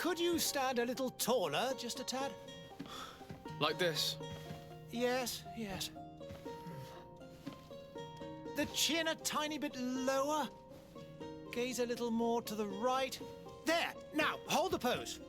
Could you stand a little taller, just a tad? Like this? Yes, yes. The chin a tiny bit lower. Gaze a little more to the right. There! Now, hold the pose.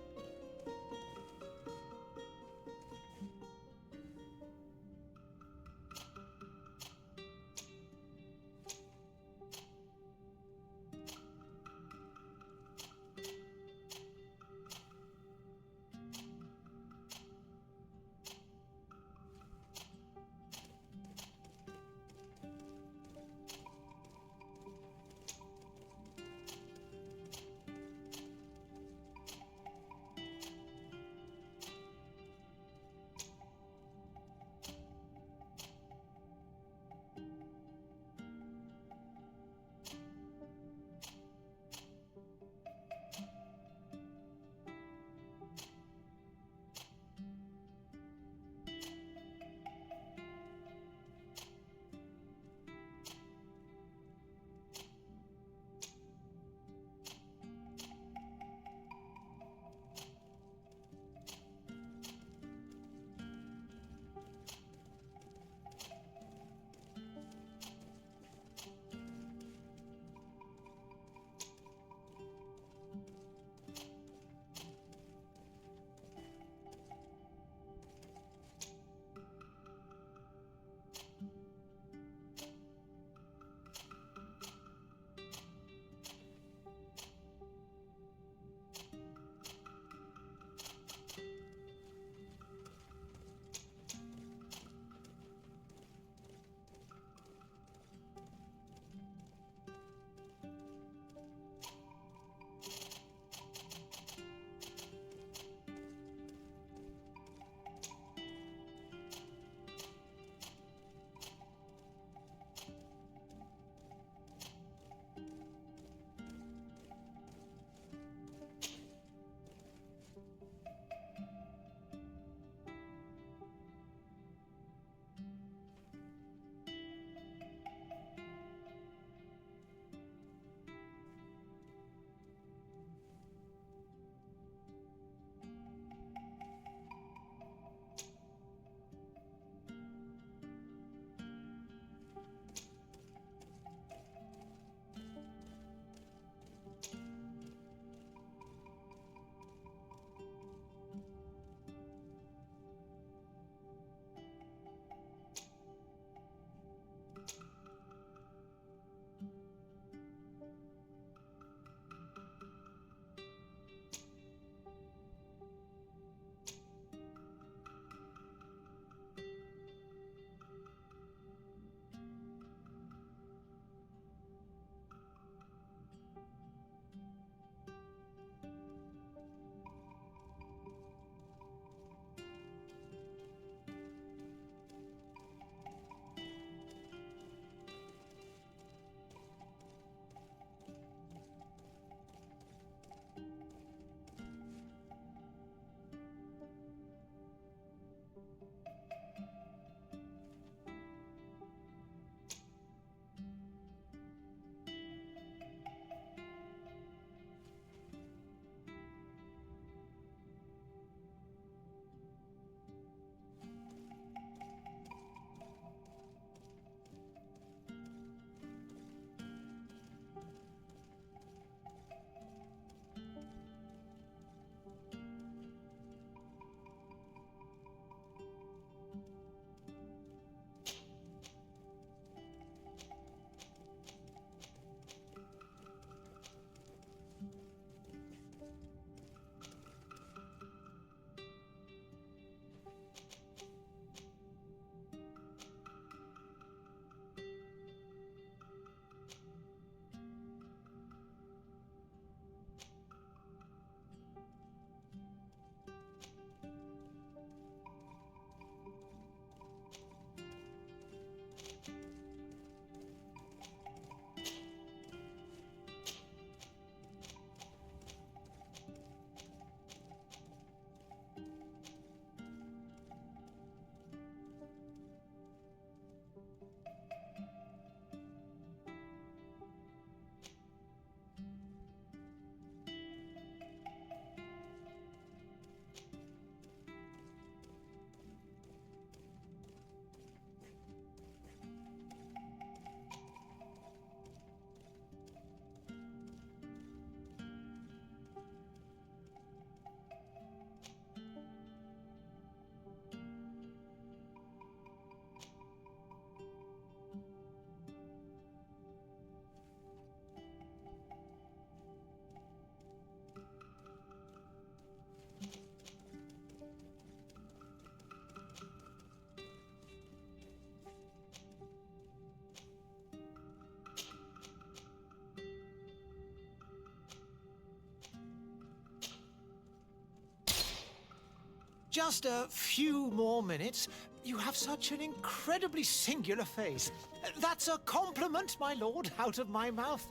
Just a few more minutes. You have such an incredibly singular face. That's a compliment, my lord, out of my mouth.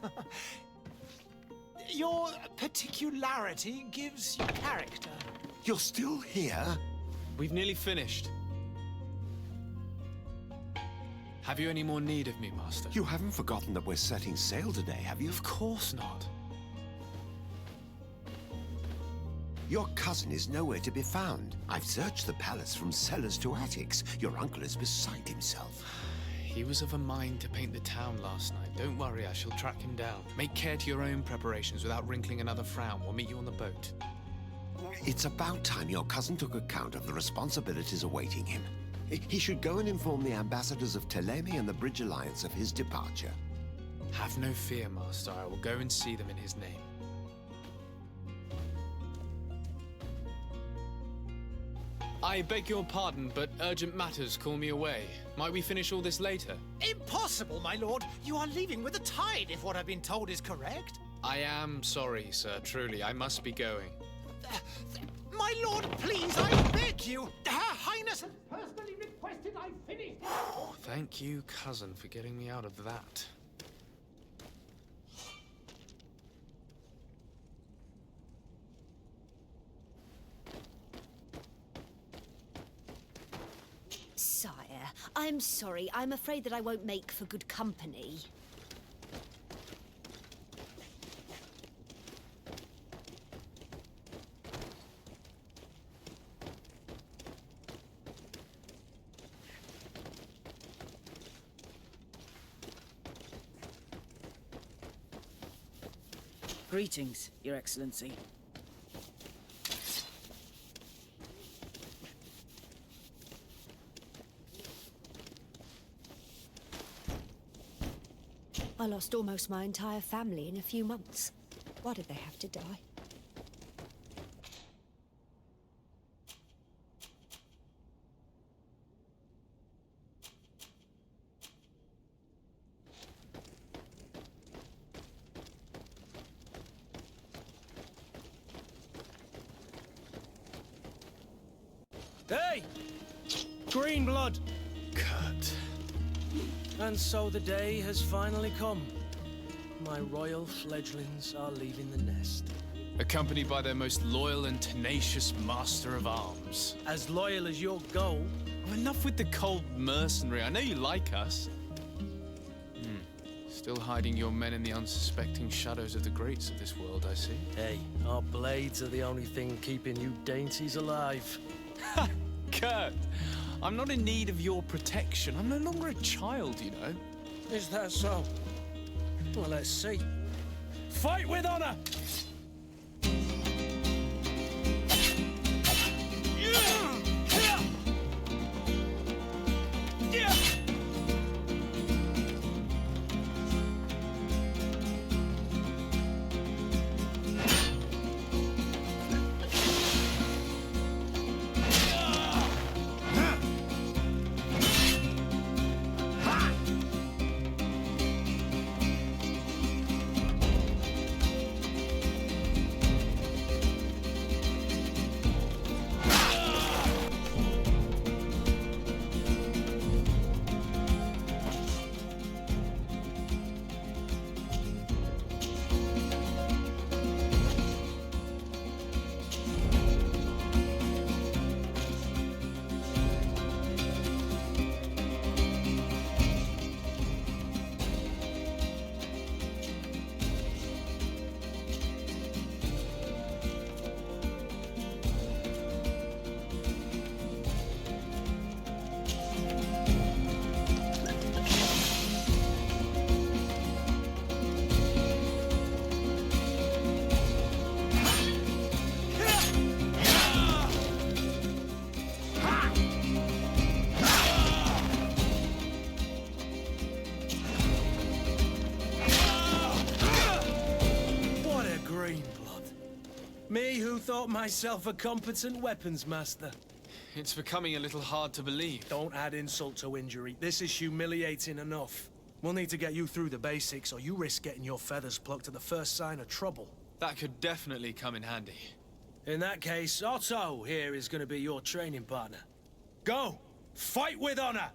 Your particularity gives you character. You're still here? We've nearly finished. Have you any more need of me, Master? You haven't forgotten that we're setting sail today, have you? Of course not. Your cousin is nowhere to be found. I've searched the palace from cellars to attics. Your uncle is beside himself. He was of a mind to paint the town last night. Don't worry, I shall track him down. Make care to your own preparations without wrinkling another frown. We'll meet you on the boat. It's about time your cousin took account of the responsibilities awaiting him. He should go and inform the ambassadors of Ptolemy and the Bridge Alliance of his departure. Have no fear, Master. I will go and see them in his name. I beg your pardon, but urgent matters call me away. Might we finish all this later? Impossible, my lord. You are leaving with the tide, if what I've been told is correct. I am sorry, sir. Truly, I must be going. My lord, please, I beg you. Her Highness has personally requested I finish. Oh, thank you, cousin, for getting me out of that. Sire, I'm sorry. I'm afraid that I won't make for good company. Greetings, Your Excellency. I lost almost my entire family in a few months. Why did they have to die? Hey! Green blood! Kurt. And so the day has finally come. My royal fledglings are leaving the nest. Accompanied by their most loyal and tenacious master of arms. As loyal as your gold. Oh, enough with the cold mercenary. I know you like us. Still hiding your men in the unsuspecting shadows of the greats of this world, I see. Hey, our blades are the only thing keeping you dainties alive. Ha! Kurt! I'm not in need of your protection. I'm no longer a child, you know. Is that so? Well, let's see. Fight with honor! Me who thought myself a competent weapons master. It's becoming a little hard to believe. Don't add insult to injury. This is humiliating enough. We'll need to get you through the basics, or you risk getting your feathers plucked at the first sign of trouble. That could definitely come in handy. In that case, Otto here is going to be your training partner. Go! Fight with honor!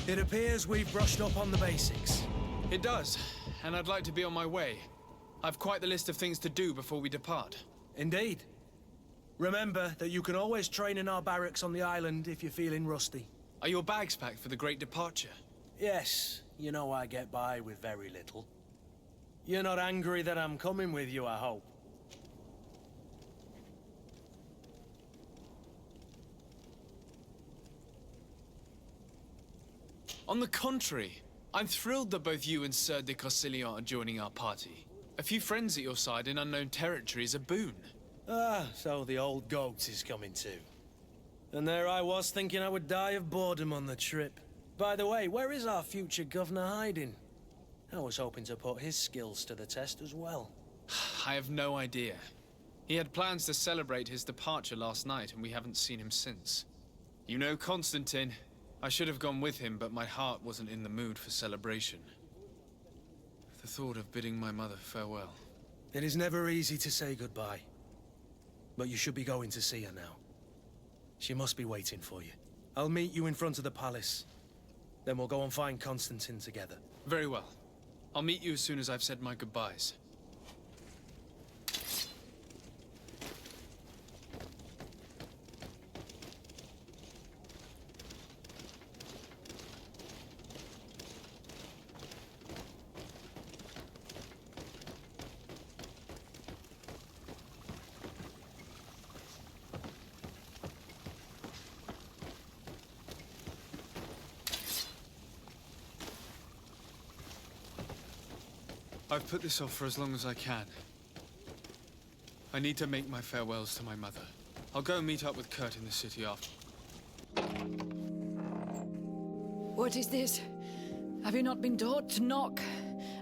It appears we've brushed up on the basics. It does, and I'd like to be on my way. I've quite the list of things to do before we depart. Indeed. Remember that you can always train in our barracks on the island if you're feeling rusty. Are your bags packed for the great departure? Yes, you know I get by with very little. You're not angry that I'm coming with you, I hope. On the contrary, I'm thrilled that both you and Sir de Corsillon are joining our party. A few friends at your side in unknown territory is a boon. Ah, so the old goat is coming too. And there I was thinking I would die of boredom on the trip. By the way, where is our future governor hiding? I was hoping to put his skills to the test as well. I have no idea. He had plans to celebrate his departure last night, and we haven't seen him since. You know Constantin. I should have gone with him, but my heart wasn't in the mood for celebration. The thought of bidding my mother farewell. It is never easy to say goodbye. But you should be going to see her now. She must be waiting for you. I'll meet you in front of the palace. Then we'll go and find Constantin together. Very well. I'll meet you as soon as I've said my goodbyes. I've put this off for as long as I can. I need to make my farewells to my mother. I'll go meet up with Kurt in the city after. What is this? Have you not been taught to knock?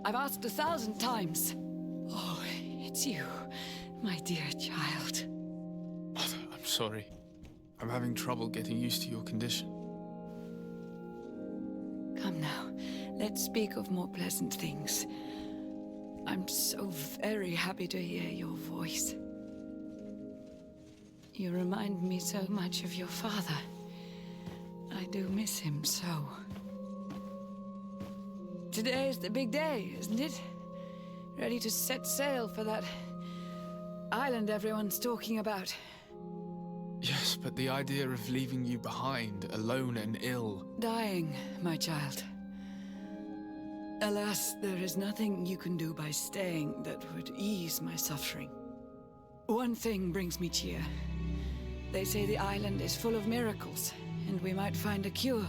I've asked 1,000 times. Oh, it's you, my dear child. Mother, I'm sorry. I'm having trouble getting used to your condition. Come now, let's speak of more pleasant things. I'm so very happy to hear your voice. You remind me so much of your father. I do miss him so. Today is the big day, isn't it? Ready to set sail for that island everyone's talking about. Yes, but the idea of leaving you behind, alone and ill... Dying, my child. Alas, there is nothing you can do by staying that would ease my suffering. One thing brings me cheer. They say the island is full of miracles, and we might find a cure.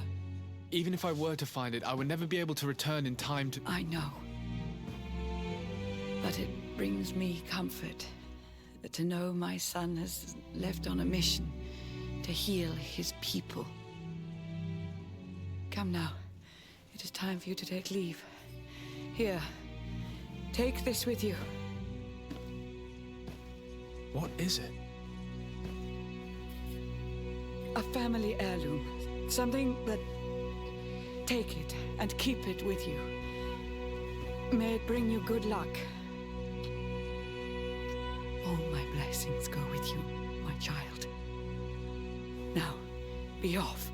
Even if I were to find it, I would never be able to return in time to... I know. But it brings me comfort to know my son has left on a mission to heal his people. Come now. It is time for you to take leave. Here, take this with you. What is it? A family heirloom. Something that... Take it and keep it with you. May it bring you good luck. All my blessings go with you, my child. Now, be off.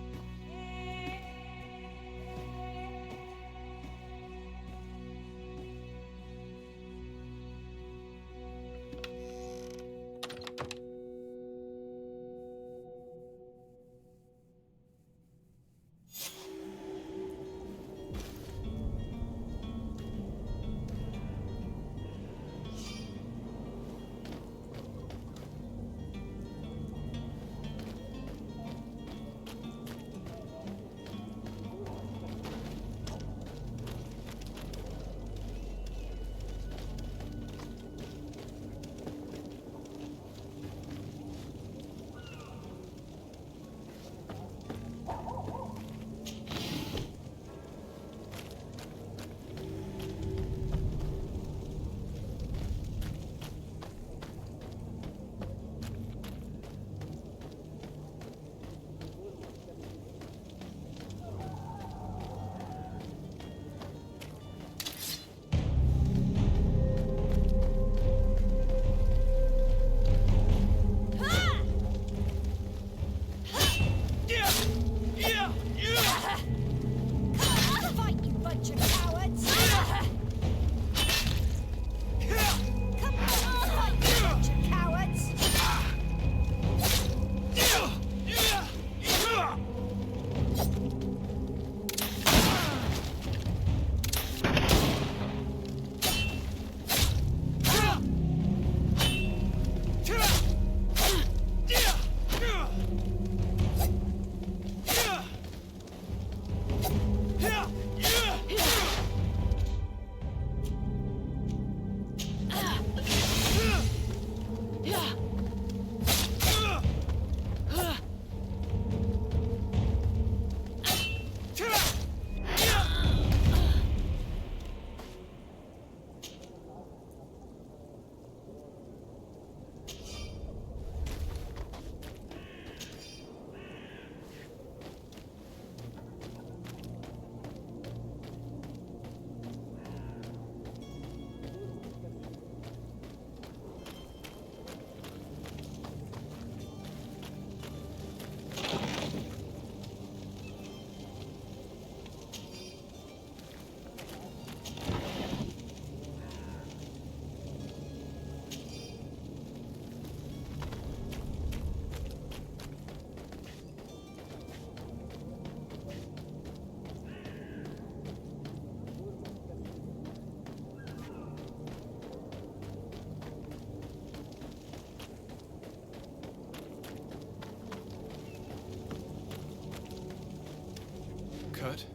Kurt?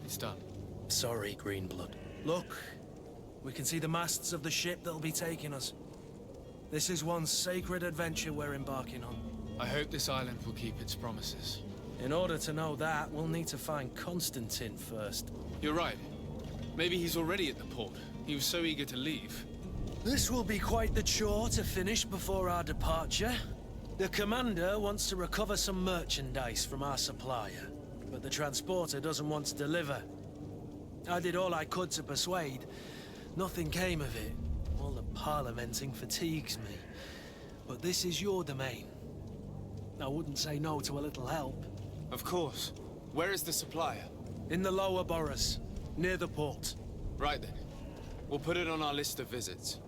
It's done. Sorry, Greenblood. Look, we can see the masts of the ship that'll be taking us. This is one sacred adventure we're embarking on. I hope this island will keep its promises. In order to know that, we'll need to find Constantin first. You're right. Maybe he's already at the port. He was so eager to leave. This will be quite the chore to finish before our departure. The commander wants to recover some merchandise from our supplier, but the transporter doesn't want to deliver. I did all I could to persuade. Nothing came of it. All the parliamenting fatigues me. But this is your domain. I wouldn't say no to a little help. Of course. Where is the supplier? In the lower boroughs, near the port. Right then. We'll put it on our list of visits.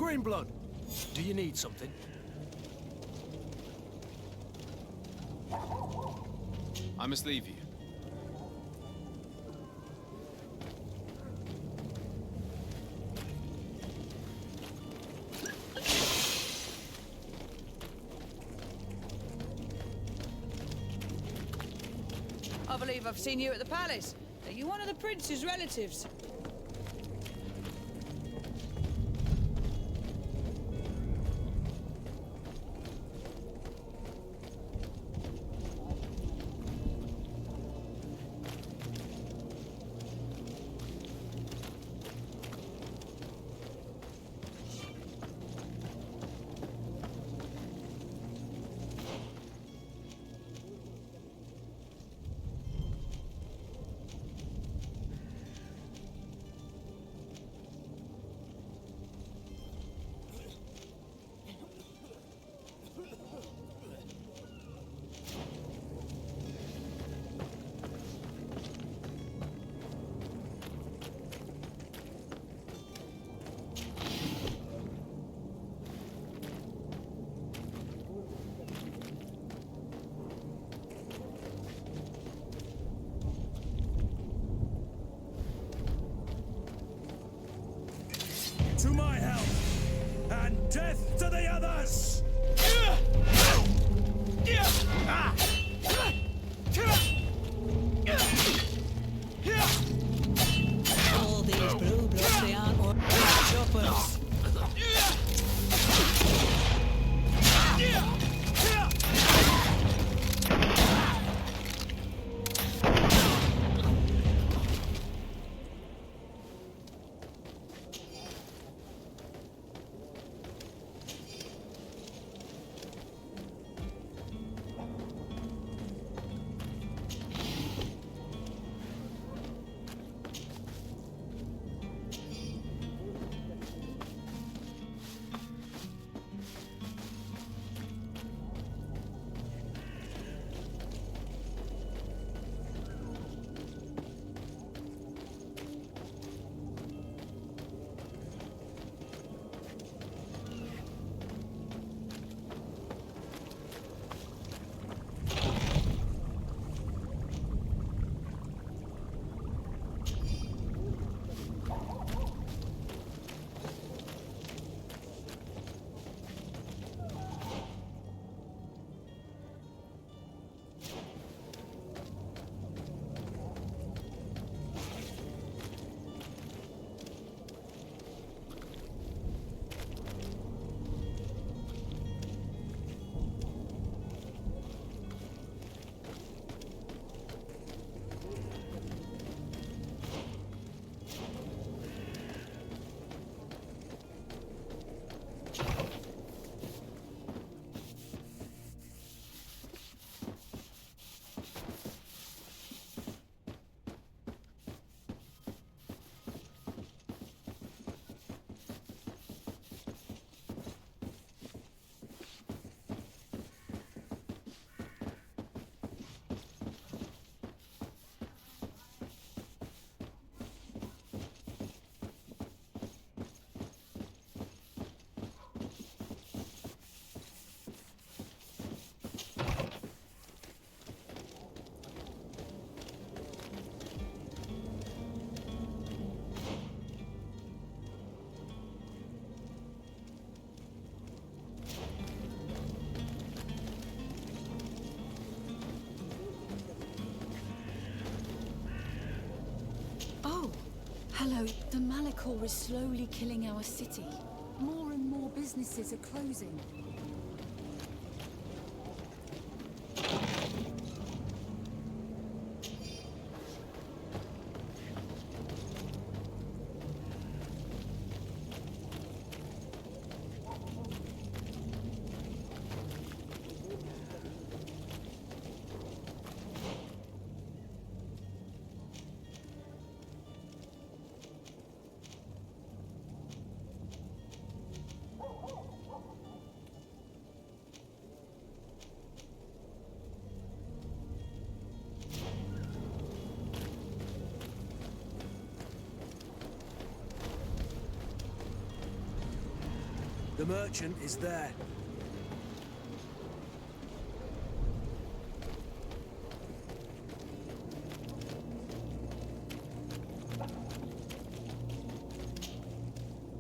Greenblood, do you need something? I must leave you. I believe I've seen you at the palace. Are you one of the prince's relatives? To my help, and death to the others! All these blue bloods, they aren't ordinary choppers. Hello. The Malachor is slowly killing our city. More and more businesses are closing. The merchant is there.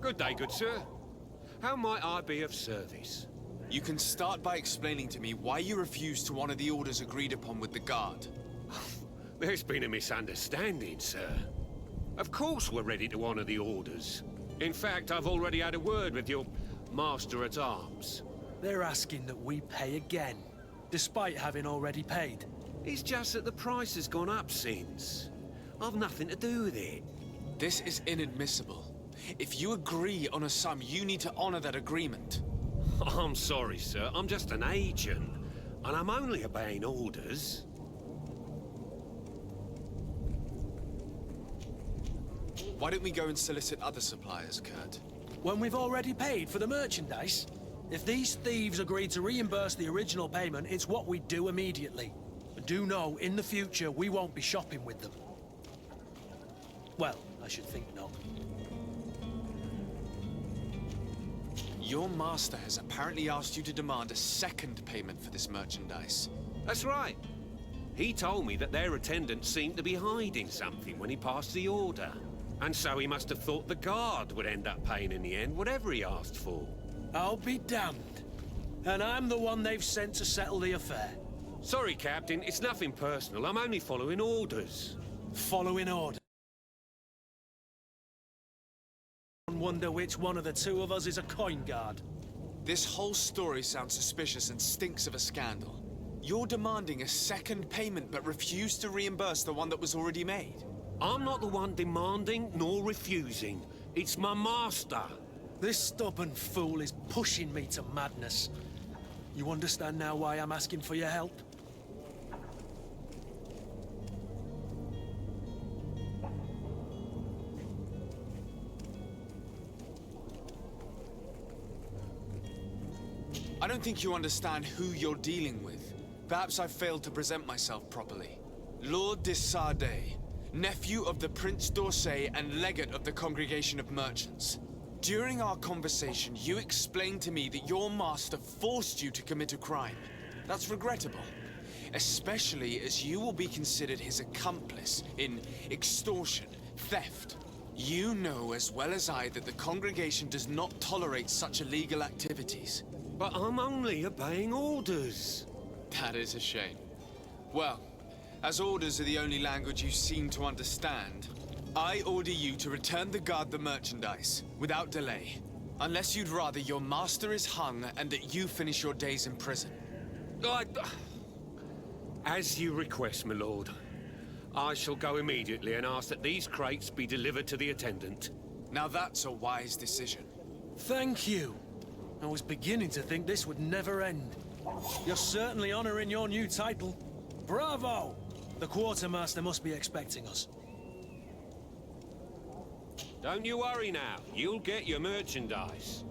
Good day, good sir. How might I be of service? You can start by explaining to me why you refused to honor the orders agreed upon with the guard. There's been a misunderstanding, sir. Of course we're ready to honor the orders. In fact, I've already had a word with your master-at-arms. They're asking that we pay again, despite having already paid. It's just that the price has gone up since. I've nothing to do with it. This is inadmissible. If you agree on a sum, you need to honor that agreement. I'm sorry, sir. I'm just an agent, and I'm only obeying orders. Why don't we go and solicit other suppliers, Kurt? When we've already paid for the merchandise? If these thieves agree to reimburse the original payment, it's what we do immediately. But do know, in the future, we won't be shopping with them. Well, I should think not. Your master has apparently asked you to demand a second payment for this merchandise. That's right. He told me that their attendant seemed to be hiding something when he passed the order. And so he must have thought the guard would end up paying in the end, whatever he asked for. I'll be damned. And I'm the one they've sent to settle the affair. Sorry, Captain, it's nothing personal. I'm only following orders. Following order. I wonder which one of the two of us is a coin guard. This whole story sounds suspicious and stinks of a scandal. You're demanding a second payment but refuse to reimburse the one that was already made. I'm not the one demanding nor refusing. It's my master. This stubborn fool is pushing me to madness. You understand now why I'm asking for your help? I don't think you understand who you're dealing with. Perhaps I failed to present myself properly. Lord de Sardet, nephew of the Prince d'Orsay and legate of the Congregation of Merchants. During our conversation, you explained to me that your master forced you to commit a crime. That's regrettable, especially as you will be considered his accomplice in extortion, theft. You know as well as I that the Congregation does not tolerate such illegal activities. But I'm only obeying orders. That is a shame. Well, as orders are the only language you seem to understand, I order you to return the guard the merchandise, without delay. Unless you'd rather your master is hung and that you finish your days in prison. As you request, my lord. I shall go immediately and ask that these crates be delivered to the attendant. Now that's a wise decision. Thank you. I was beginning to think this would never end. You're certainly honoring your new title. Bravo! The quartermaster must be expecting us. Don't you worry now. You'll get your merchandise.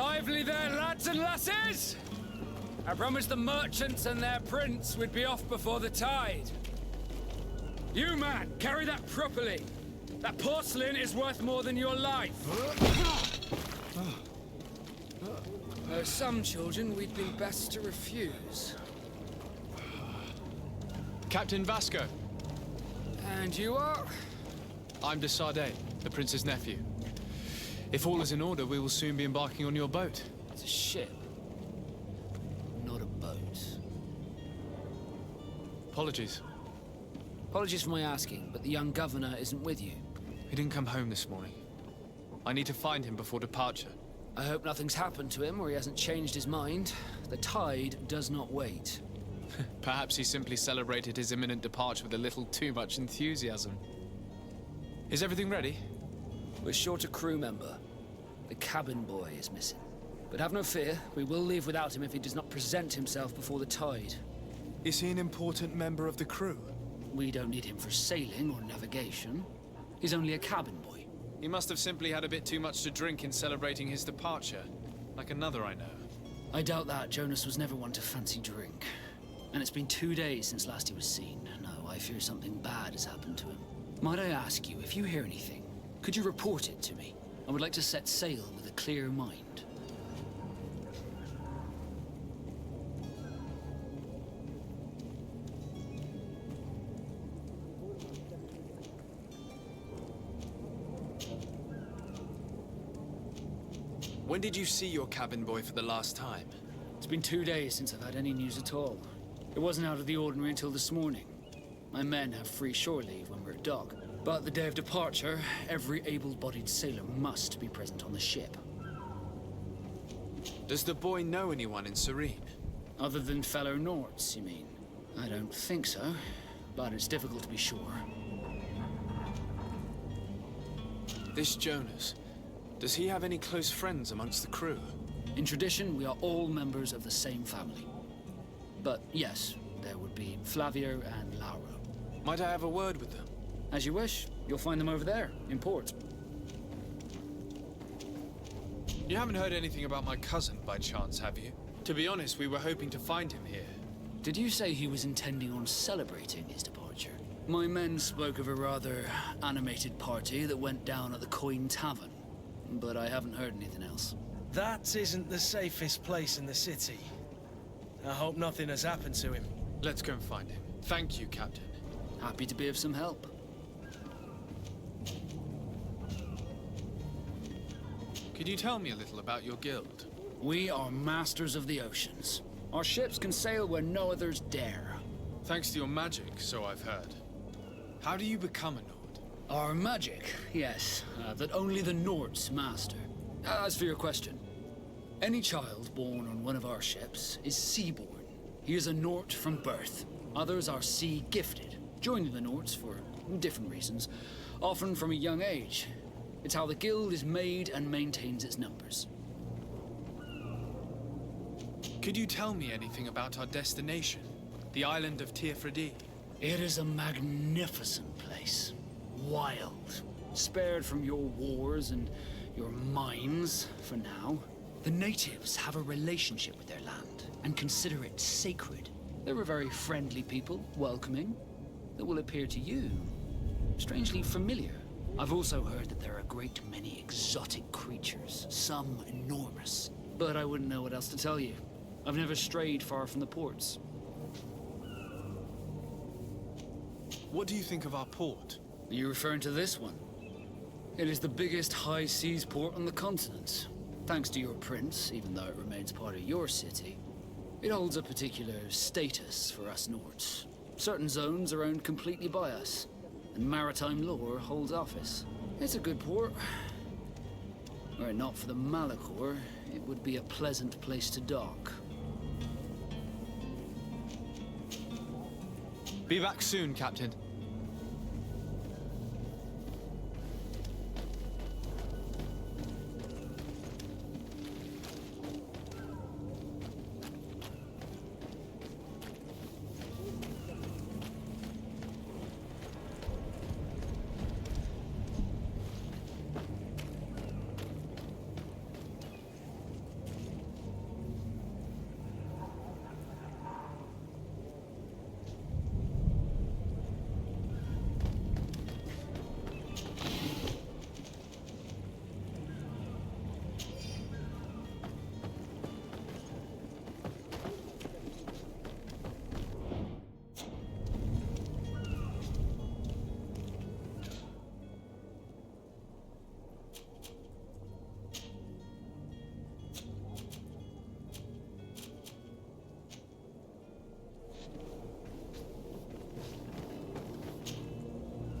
Lively there, lads and lasses! I promised the merchants and their prince we'd be off before the tide. You, man, carry that properly. That porcelain is worth more than your life. There are some children we'd be best to refuse. Captain Vasco. And you are? I'm de Sade, the prince's nephew. If all is in order, we will soon be embarking on your boat. It's a ship, not a boat. Apologies. Apologies for my asking, but the young governor isn't with you. He didn't come home this morning. I need to find him before departure. I hope nothing's happened to him or he hasn't changed his mind. The tide does not wait. Perhaps he simply celebrated his imminent departure with a little too much enthusiasm. Is everything ready? We're short a crew member. The cabin boy is missing. But have no fear, we will leave without him if he does not present himself before the tide. Is he an important member of the crew? We don't need him for sailing or navigation. He's only a cabin boy. He must have simply had a bit too much to drink in celebrating his departure, like another I know. I doubt that. Jonas was never one to fancy drink. And it's been 2 days since last he was seen. No, I fear something bad has happened to him. Might I ask you, if you hear anything, could you report it to me? I would like to set sail with a clear mind. When did you see your cabin boy for the last time? It's been 2 days since I've had any news at all. It wasn't out of the ordinary until this morning. My men have free shore leave when we're at dock. But the day of departure, every able-bodied sailor must be present on the ship. Does the boy know anyone in Serene? Other than fellow Norts, you mean? I don't think so, but it's difficult to be sure. This Jonas, does he have any close friends amongst the crew? In tradition, we are all members of the same family. But yes, there would be Flavio and Lauro. Might I have a word with them? As you wish. You'll find them over there, in port. You haven't heard anything about my cousin, by chance, have you? To be honest, we were hoping to find him here. Did you say he was intending on celebrating his departure? My men spoke of a rather animated party that went down at the Coin Tavern, but I haven't heard anything else. That isn't the safest place in the city. I hope nothing has happened to him. Let's go and find him. Thank you, Captain. Happy to be of some help. Could you tell me a little about your guild? We are masters of the oceans. Our ships can sail where no others dare. Thanks to your magic, so I've heard. How do you become a Nord? Our magic, yes, that only the Nords master. As for your question, any child born on one of our ships is seaborn. He is a Nord from birth. Others are sea-gifted, joining the Nords for different reasons, often from a young age. It's how the guild is made and maintains its numbers. Could you tell me anything about our destination? The island of Tirfredi? It is a magnificent place. Wild. Spared from your wars and your mines, for now. The natives have a relationship with their land and consider it sacred. They're a very friendly people, welcoming, that will appear to you strangely familiar. I've also heard that there are a great many exotic creatures, some enormous. But I wouldn't know what else to tell you. I've never strayed far from the ports. What do you think of our port? Are you referring to this one? It is the biggest high seas port on the continent. Thanks to your prince, even though it remains part of your city. It holds a particular status for us Nords. Certain zones are owned completely by us, and maritime law holds office. It's a good port. Were it not for the Malachor, it would be a pleasant place to dock. Be back soon, Captain.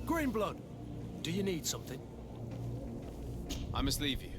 Greenblood, do you need something? I must leave you.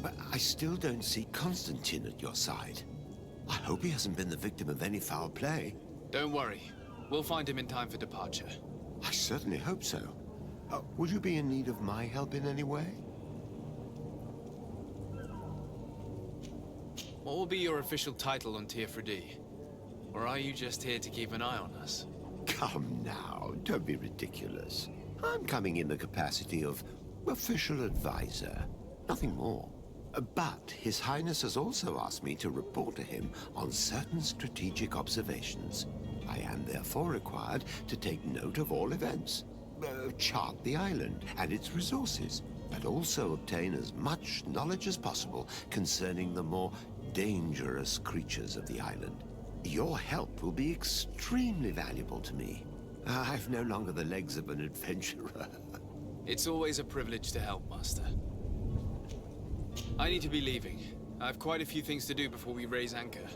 But I still don't see Constantin at your side. I hope he hasn't been the victim of any foul play. Don't worry. We'll find him in time for departure. I certainly hope so. Would you be in need of my help in any way? What will be your official title on Tier 4D? Or are you just here to keep an eye on us? Come now, don't be ridiculous. I'm coming in the capacity of official advisor, nothing more. But His Highness has also asked me to report to him on certain strategic observations. I am therefore required to take note of all events, chart the island and its resources, but also obtain as much knowledge as possible concerning the more dangerous creatures of the island. Your help will be extremely valuable to me. I've no longer the legs of an adventurer. It's always a privilege to help, Master. I need to be leaving. I have quite a few things to do before we raise anchor.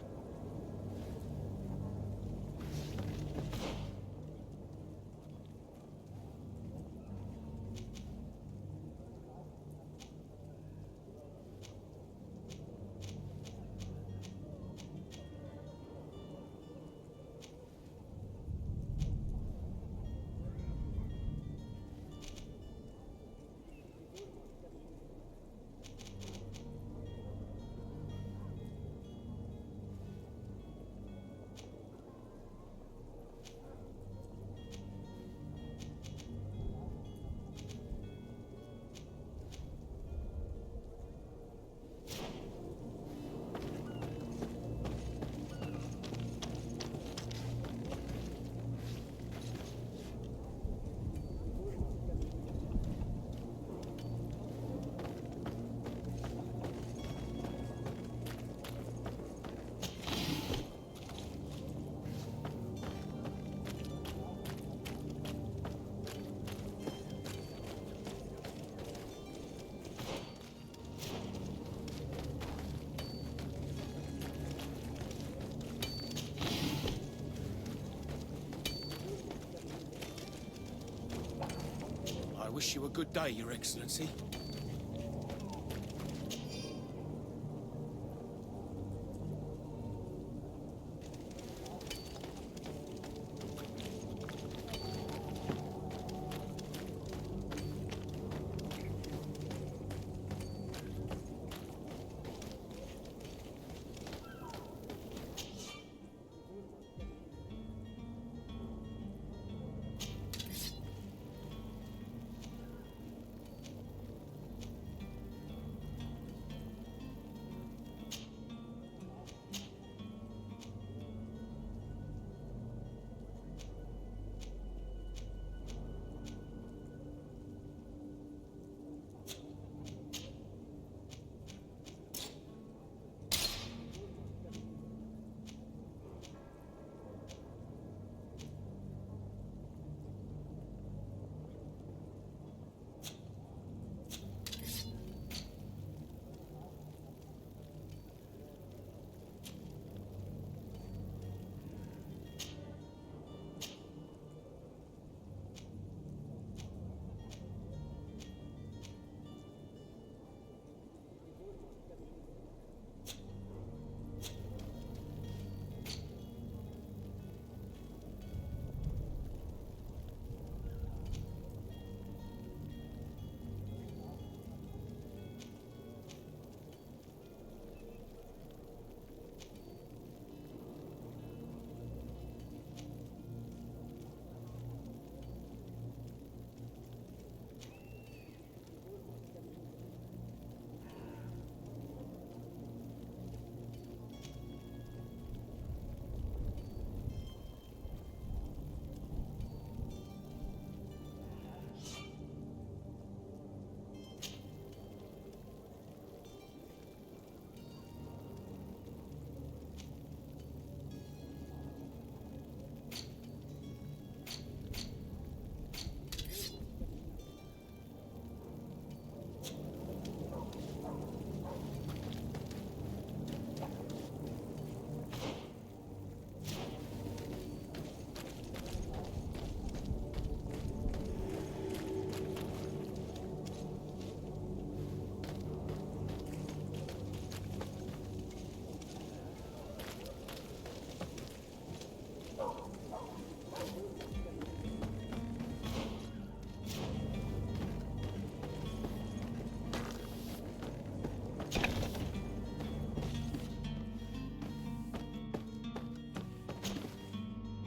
I wish you a good day, Your Excellency.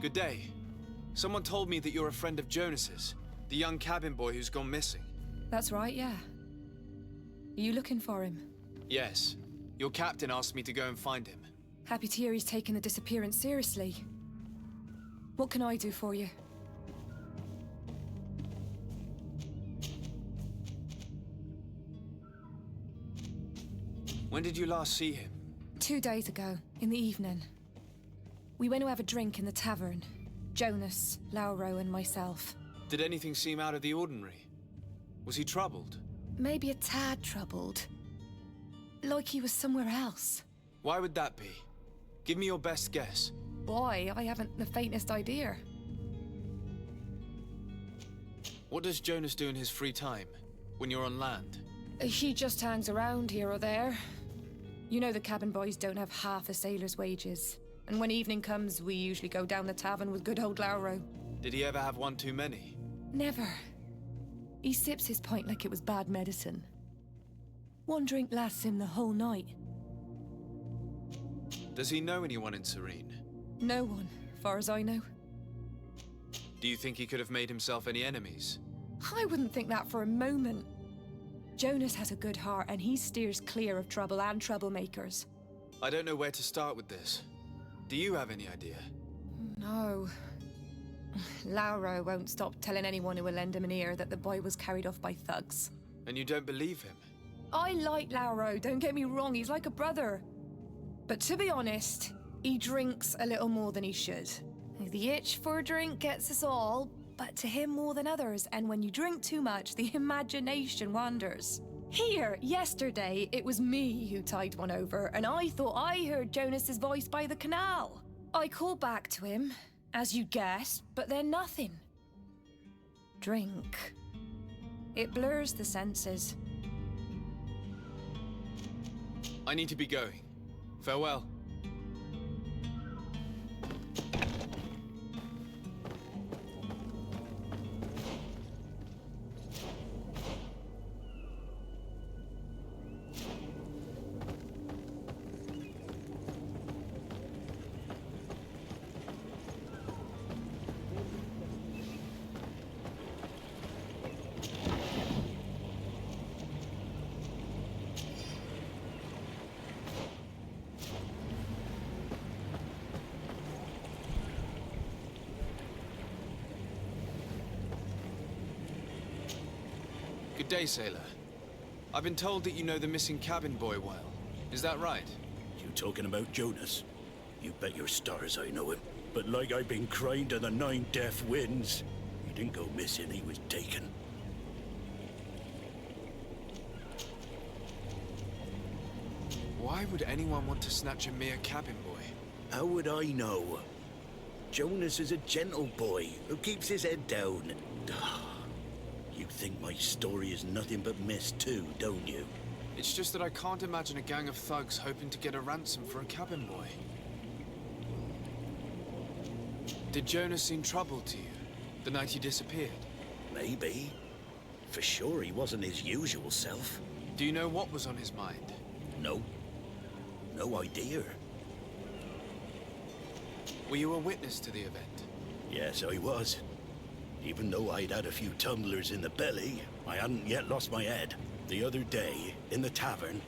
Good day. Someone told me that you're a friend of Jonas's, the young cabin boy who's gone missing. That's right, yeah. Are you looking for him? Yes. Your captain asked me to go and find him. Happy to hear he's taken the disappearance seriously. What can I do for you? When did you last see him? 2 days ago, in the evening. We went to have a drink in the tavern. Jonas, Lauro, and myself. Did anything seem out of the ordinary? Was he troubled? Maybe a tad troubled. Like he was somewhere else. Why would that be? Give me your best guess. Boy, I haven't the faintest idea. What does Jonas do in his free time, when you're on land? He just hangs around here or there. You know the cabin boys don't have half a sailor's wages. And when evening comes, we usually go down the tavern with good old Lauro. Did he ever have one too many? Never. He sips his pint like it was bad medicine. One drink lasts him the whole night. Does he know anyone in Serene? No one, far as I know. Do you think he could have made himself any enemies? I wouldn't think that for a moment. Jonas has a good heart and he steers clear of trouble and troublemakers. I don't know where to start with this. Do you have any idea? No. Lauro won't stop telling anyone who will lend him an ear that the boy was carried off by thugs. And you don't believe him? I like Lauro, don't get me wrong, he's like a brother. But to be honest, he drinks a little more than he should. The itch for a drink gets us all, but to him more than others, and when you drink too much, the imagination wanders. Here, yesterday, it was me who tied one over, and I thought I heard Jonas's voice by the canal. I called back to him, as you guessed, but then nothing. Drink. It blurs the senses. I need to be going. Farewell. Good day, sailor. I've been told that you know the missing cabin boy well. Is that right? You talking about Jonas? You bet your stars I know him. But like I've been crying to the 9 deaf winds, he didn't go missing, he was taken. Why would anyone want to snatch a mere cabin boy? How would I know? Jonas is a gentle boy who keeps his head down. You think my story is nothing but mist too, don't you? It's just that I can't imagine a gang of thugs hoping to get a ransom for a cabin boy. Did Jonas seem troubled to you, the night he disappeared? Maybe. For sure he wasn't his usual self. Do you know what was on his mind? No. No idea. Were you a witness to the event? Yes, I was. Even though I'd had a few tumblers in the belly, I hadn't yet lost my head. The other day, in the tavern,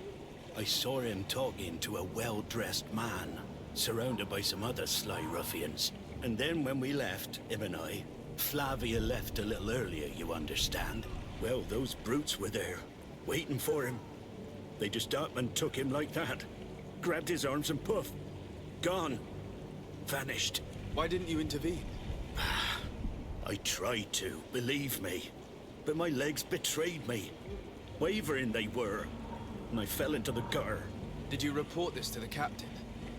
I saw him talking to a well-dressed man, surrounded by some other sly ruffians. And then when we left, him and I, Flavia left a little earlier, you understand. Well, those brutes were there, waiting for him. They just up and took him like that. Grabbed his arms and poof, gone. Vanished. Why didn't you intervene? I tried to, believe me. But my legs betrayed me. Wavering they were, and I fell into the gutter. Did you report this to the captain?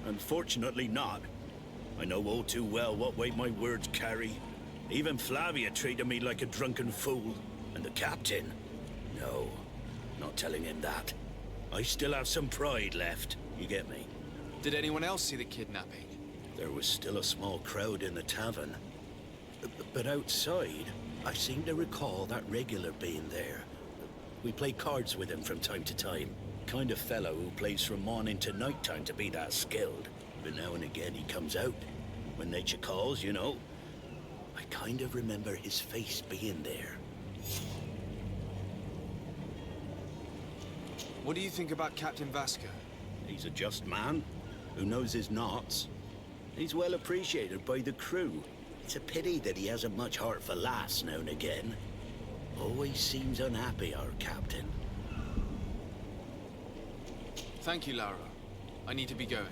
Unfortunately not. I know all too well what weight my words carry. Even Flavia treated me like a drunken fool. And the captain? No, not telling him that. I still have some pride left, you get me? Did anyone else see the kidnapping? There was still a small crowd in the tavern. But outside, I seem to recall that regular being there. We play cards with him from time to time. Kind of fellow who plays from morning to night time to be that skilled. But now and again he comes out. When nature calls, you know. I kind of remember his face being there. What do you think about Captain Vasco? He's a just man who knows his knots. He's well appreciated by the crew. It's a pity that he hasn't much heart for laughs now and again. Always seems unhappy, our captain. Thank you, Laura. I need to be going.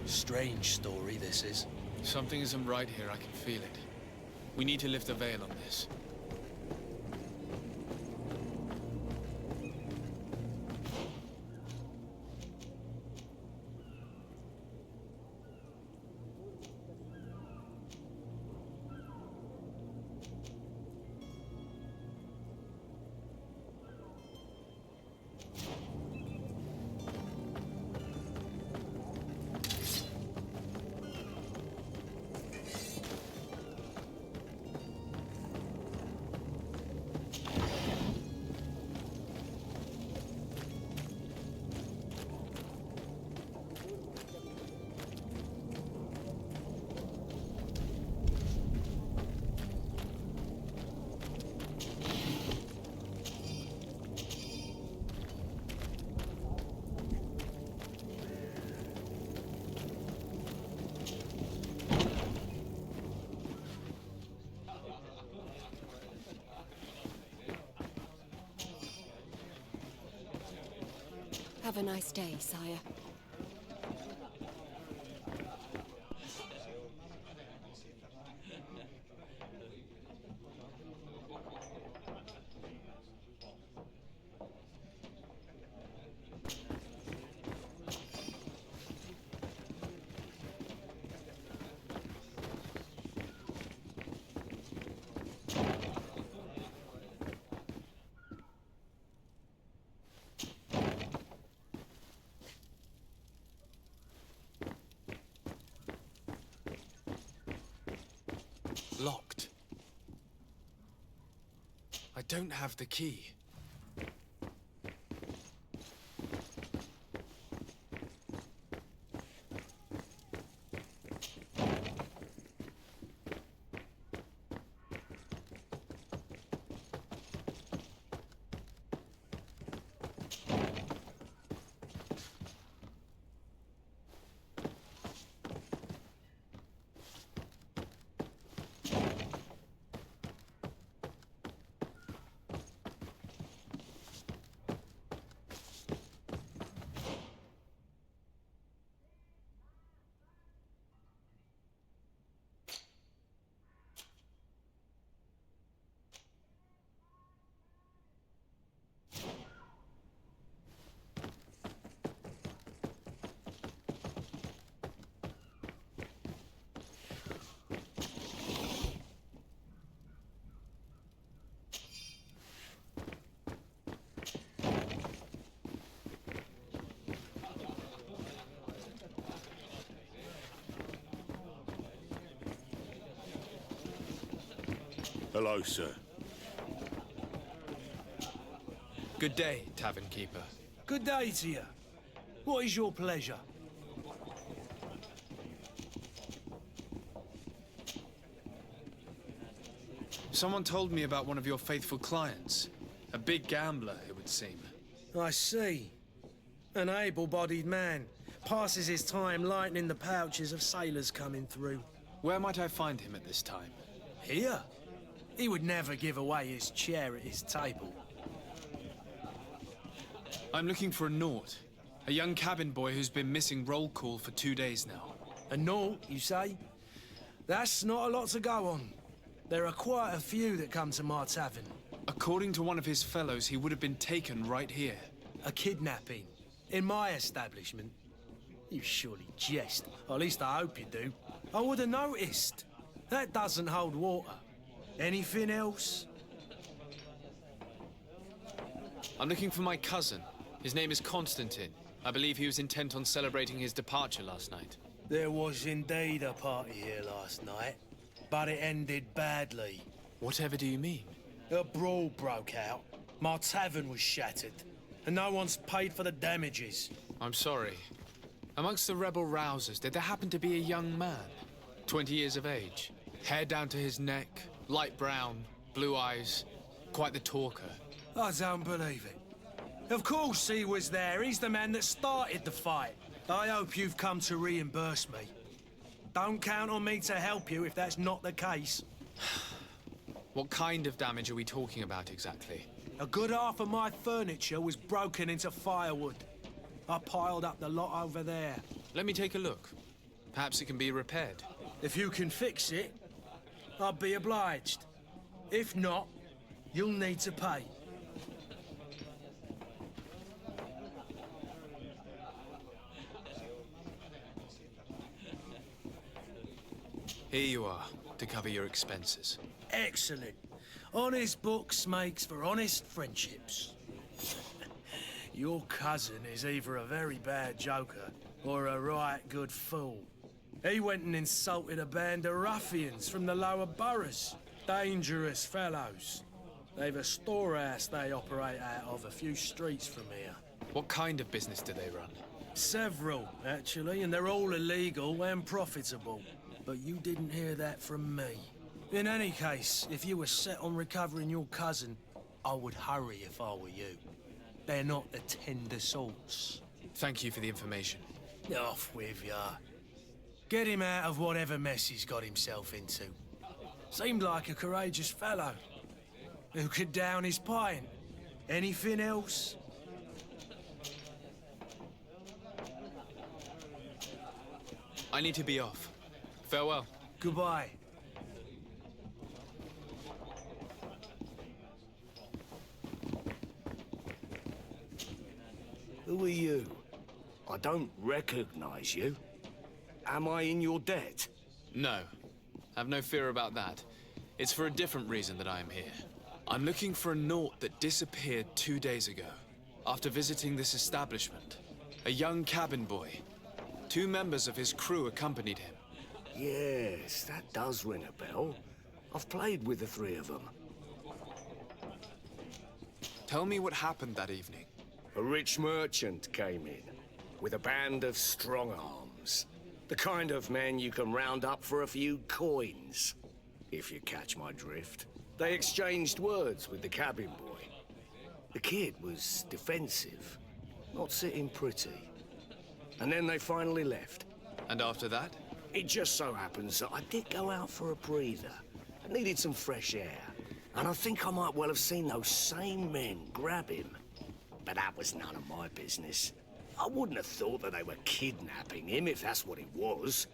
Strange story, this is. Something isn't right here, I can feel it. We need to lift the veil on this. Have a nice day, sire. Locked. I don't have the key. Hello, sir. Good day, tavern keeper. Good day to you. What is your pleasure? Someone told me about one of your faithful clients. A big gambler, it would seem. I see. An able-bodied man. Passes his time lightening the pouches of sailors coming through. Where might I find him at this time? Here? He would never give away his chair at his table. I'm looking for a Naut. A young cabin boy who's been missing roll call for 2 days now. A Naut, you say? That's not a lot to go on. There are quite a few that come to my tavern. According to one of his fellows, he would have been taken right here. A kidnapping? In my establishment? You surely jest. Or at least I hope you do. I would have noticed. That doesn't hold water. Anything else? I'm looking for my cousin. His name is Constantin. I believe he was intent on celebrating his departure last night. There was indeed a party here last night, but it ended badly. Whatever do you mean? A brawl broke out. My tavern was shattered, and no one's paid for the damages. I'm sorry. Amongst the rebel rousers, did there happen to be a young man? 20 years of age. Hair down to his neck, light brown, blue eyes. Quite the talker. I don't believe it. Of course he was there. He's the man that started the fight. I hope you've come to reimburse me. Don't count on me to help you if that's not the case. What kind of damage are we talking about exactly? A good half of my furniture was broken into firewood. I piled up the lot over there. Let me take a look. Perhaps it can be repaired. If you can fix it, I'll be obliged. If not, you'll need to pay. Here you are, to cover your expenses. Excellent. Honest books makes for honest friendships. Your cousin is either a very bad joker or a right good fool. He went and insulted a band of ruffians from the lower boroughs. Dangerous fellows. They've a storehouse they operate out of a few streets from here. What kind of business do they run? Several, actually, and they're all illegal and profitable. But you didn't hear that from me. In any case, if you were set on recovering your cousin, I would hurry if I were you. They're not the tender sorts. Thank you for the information. Off with ya. Get him out of whatever mess he's got himself into. Seemed like a courageous fellow. Who could down his pint? Anything else? I need to be off. Farewell. Goodbye. Who are you? I don't recognize you. Am I in your debt? No. Have no fear about that. It's for a different reason that I am here. I'm looking for a naught that disappeared 2 days ago, after visiting this establishment. A young cabin boy. 2 members of his crew accompanied him. Yes, that does ring a bell. I've played with the 3 of them. Tell me what happened that evening. A rich merchant came in, with a band of strong arms. The kind of men you can round up for a few coins, if you catch my drift. They exchanged words with the cabin boy. The kid was defensive, not sitting pretty. And then they finally left. And after that? It just so happens that I did go out for a breather. I needed some fresh air. And I think I might well have seen those same men grab him. But that was none of my business. I wouldn't have thought that they were kidnapping him if that's what it was.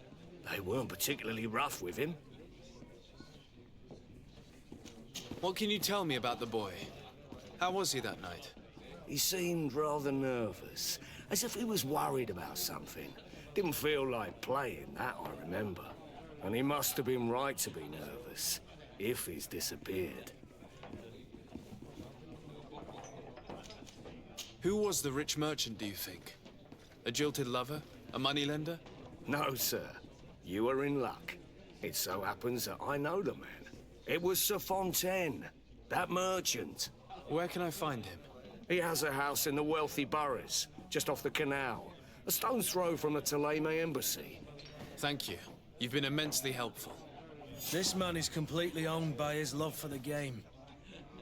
They weren't particularly rough with him. What can you tell me about the boy? How was he that night? He seemed rather nervous, as if he was worried about something. Didn't feel like playing, that I remember. And he must have been right to be nervous, if he's disappeared. Who was the rich merchant, do you think? A jilted lover? A moneylender? No, sir. You are in luck. It so happens that I know the man. It was Sir Fontaine, that merchant. Where can I find him? He has a house in the wealthy boroughs, just off the canal. A stone's throw from the Thélème embassy. Thank you. You've been immensely helpful. This man is completely owned by his love for the game.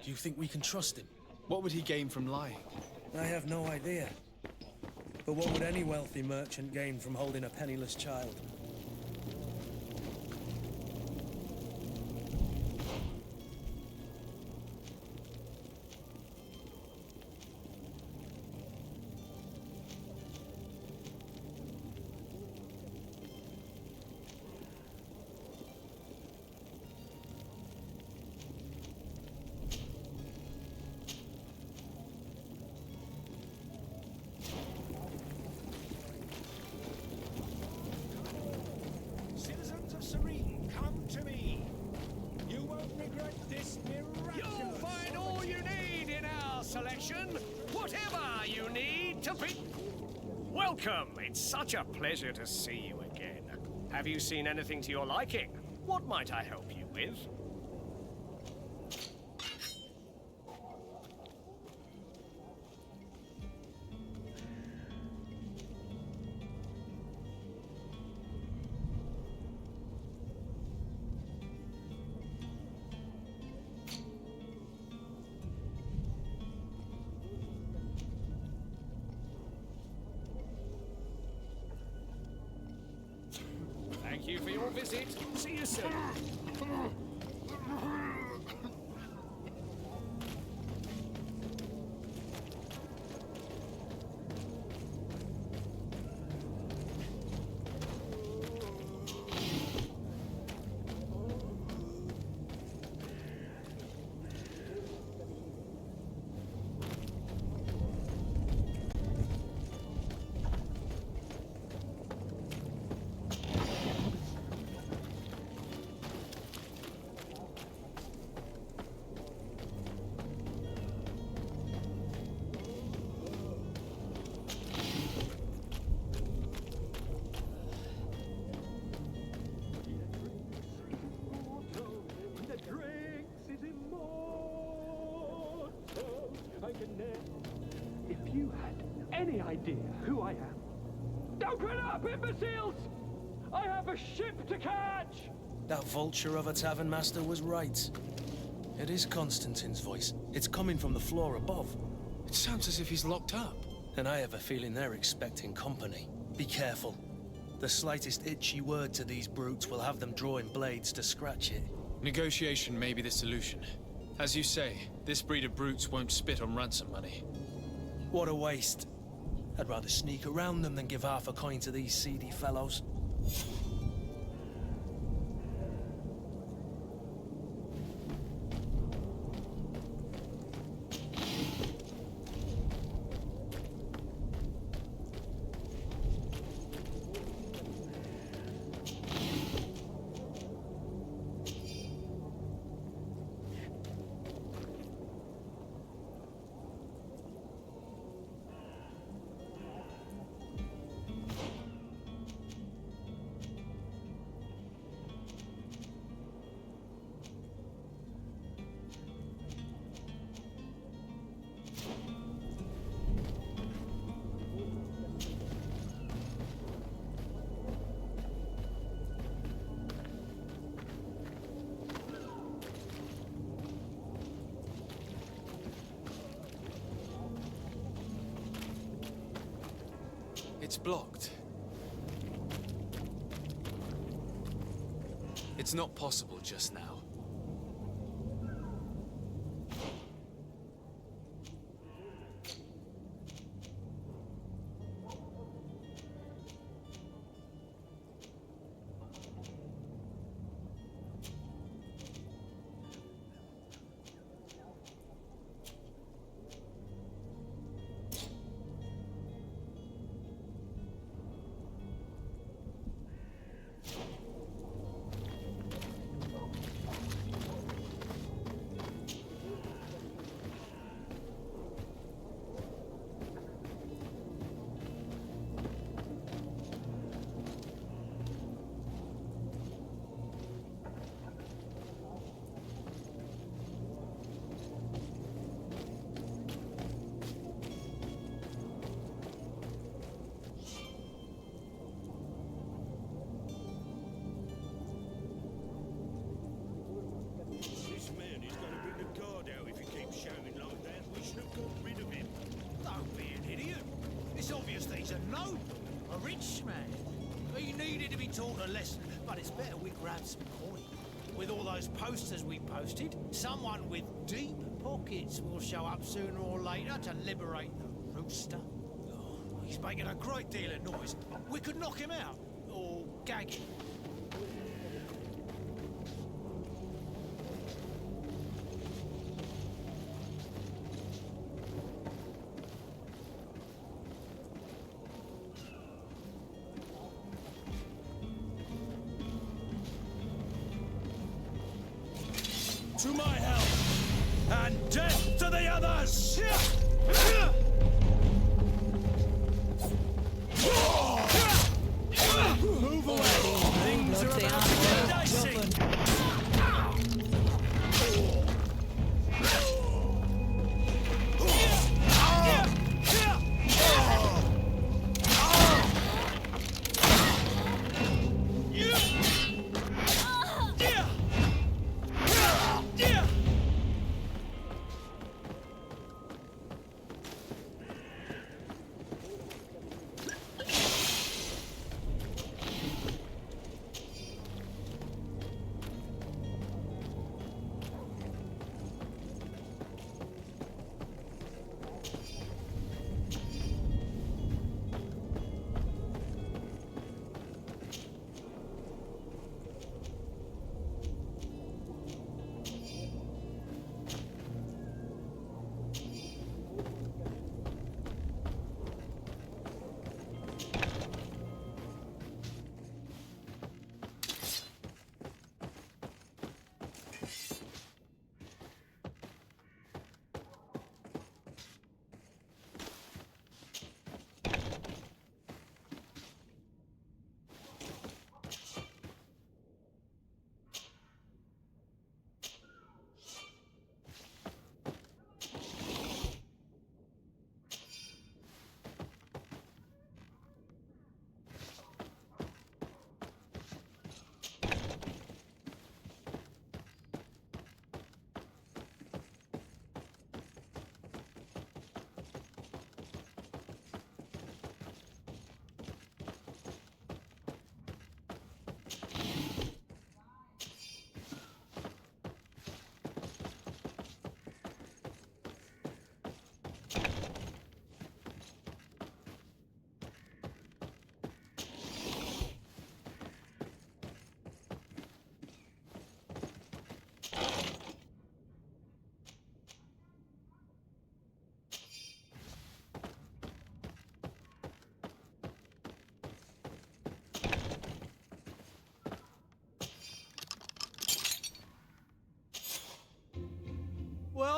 Do you think we can trust him? What would he gain from lying? I have no idea. But what would any wealthy merchant gain from holding a penniless child? Citizens of Serene, come to me. You won't regret this miraculous... You'll find all you need in our selection. Whatever you need to be... Welcome. It's such a pleasure to see you again. Have you seen anything to your liking? What might I help you with? Thank you for your visit. See you soon. If you had any idea who I am... Open up, imbeciles! I have a ship to catch! That vulture of a tavern master was right. It is Constantin's voice. It's coming from the floor above. It sounds as if he's locked up. And I have a feeling they're expecting company. Be careful. The slightest itchy word to these brutes will have them drawing blades to scratch it. Negotiation may be the solution. As you say, this breed of brutes won't spit on ransom money. What a waste. I'd rather sneak around them than give half a coin to these seedy fellows. It's blocked. It's not possible just now. He's a noble, a rich man. He needed to be taught a lesson, but it's better we grab some coin. With all those posters we posted, someone with deep pockets will show up sooner or later to liberate the rooster. Oh, he's making a great deal of noise. We could knock him out, or gag him. To my help, and death to the others! Move away! Things are about to get dicey!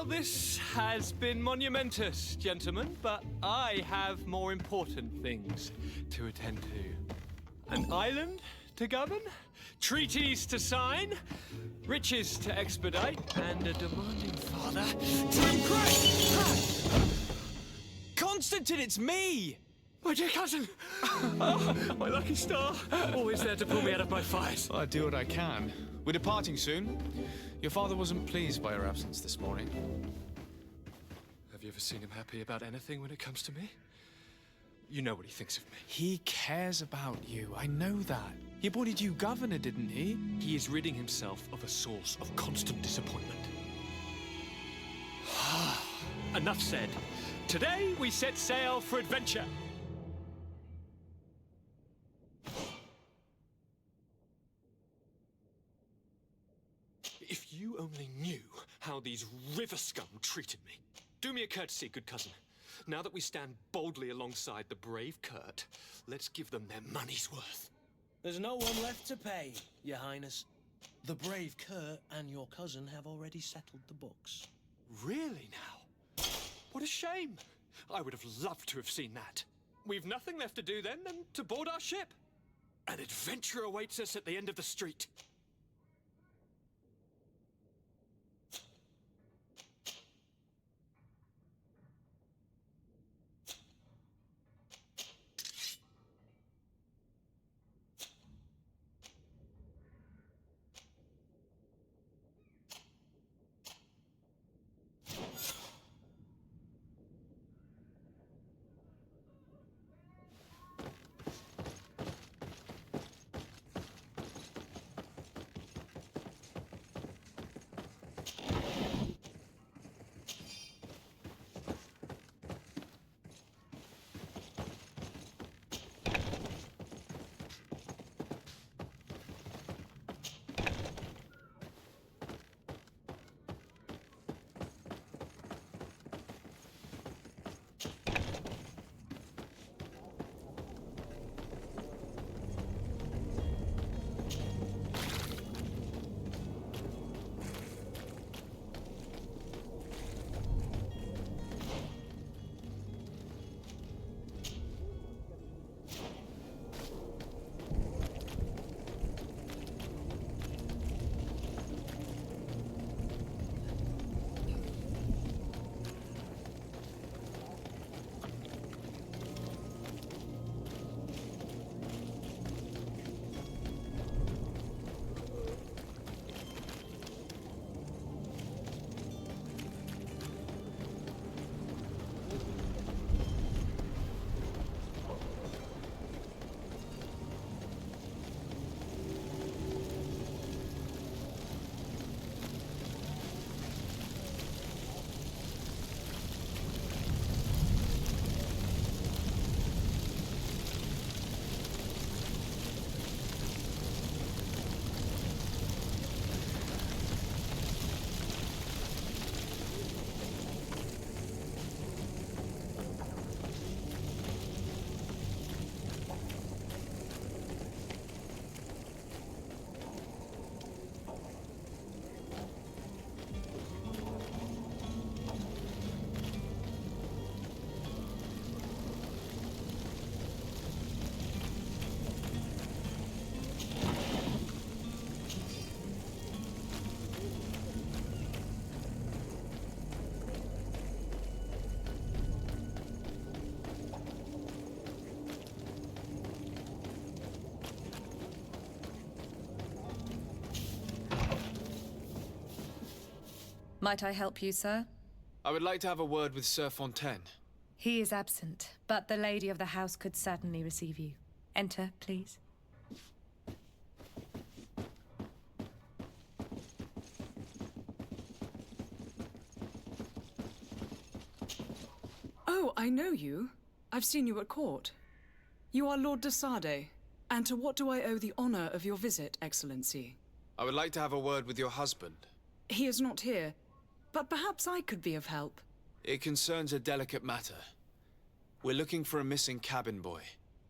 Well, this has been monumentous, gentlemen, but I have more important things to attend to. An island to govern, treaties to sign, riches to expedite, and a demanding father to impress. Constantin, it's me! My dear cousin! Oh, my lucky star! Always there to pull me out of my fight. I do what I can. We're departing soon. Your father wasn't pleased by your absence this morning. Have you ever seen him happy about anything when it comes to me? You know what he thinks of me. He cares about you, I know that. He appointed you governor, didn't he? He is ridding himself of a source of constant disappointment. Enough said. Today we set sail for adventure. If you only knew how these river scum treated me. Do me a courtesy, good cousin. Now that we stand boldly alongside the brave Kurt, let's give them their money's worth. There's no one left to pay, Your Highness. The brave Kurt and your cousin have already settled the books. Really now? What a shame. I would have loved to have seen that. We've nothing left to do then than to board our ship. An adventure awaits us at the end of the street. Might I help you, sir? I would like to have a word with Sir Fontaine. He is absent, but the lady of the house could certainly receive you. Enter, please. Oh, I know you. I've seen you at court. You are Lord de Sade. And to what do I owe the honor of your visit, Excellency? I would like to have a word with your husband. He is not here, but perhaps I could be of help. It concerns a delicate matter. We're looking for a missing cabin boy.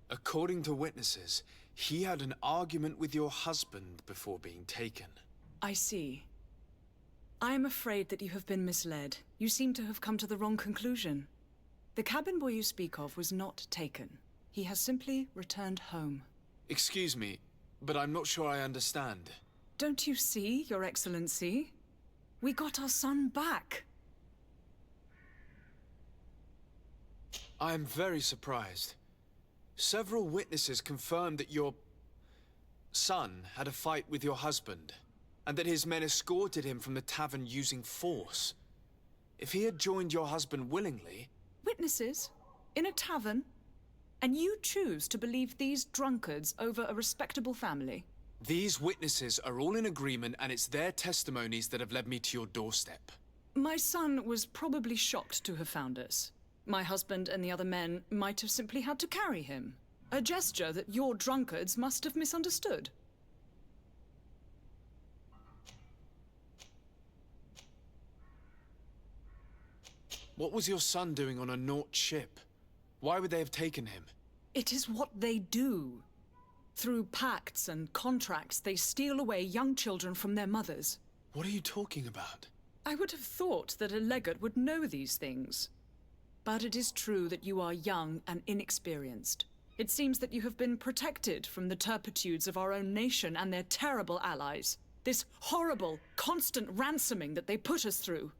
According to witnesses, he had an argument with your husband before being taken. I see. I'm afraid that you have been misled. You seem to have come to the wrong conclusion. The cabin boy you speak of was not taken. He has simply returned home. Excuse me, but I'm not sure I understand. Don't you see, Your Excellency? We got our son back. I am very surprised. Several witnesses confirmed that your son had a fight with your husband, and that his men escorted him from the tavern using force. If he had joined your husband willingly... Witnesses? In a tavern? And you choose to believe these drunkards over a respectable family? These witnesses are all in agreement, and it's their testimonies that have led me to your doorstep. My son was probably shocked to have found us. My husband and the other men might have simply had to carry him. A gesture that your drunkards must have misunderstood. What was your son doing on a Naut ship? Why would they have taken him? It is what they do. Through pacts and contracts, they steal away young children from their mothers. What are you talking about? I would have thought that a legate would know these things. But it is true that you are young and inexperienced. It seems that you have been protected from the turpitudes of our own nation and their terrible allies. This horrible, constant ransoming that they put us through.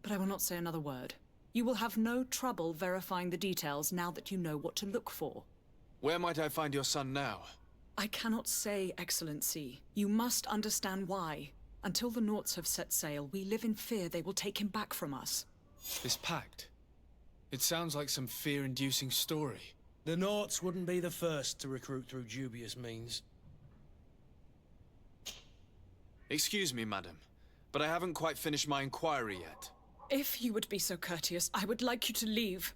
But I will not say another word. You will have no trouble verifying the details now that you know what to look for. Where might I find your son now? I cannot say, Excellency. You must understand why. Until the Nauts have set sail, we live in fear they will take him back from us. This pact? It sounds like some fear-inducing story. The Nauts wouldn't be the first to recruit through dubious means. Excuse me, madam, but I haven't quite finished my inquiry yet. If you would be so courteous, I would like you to leave.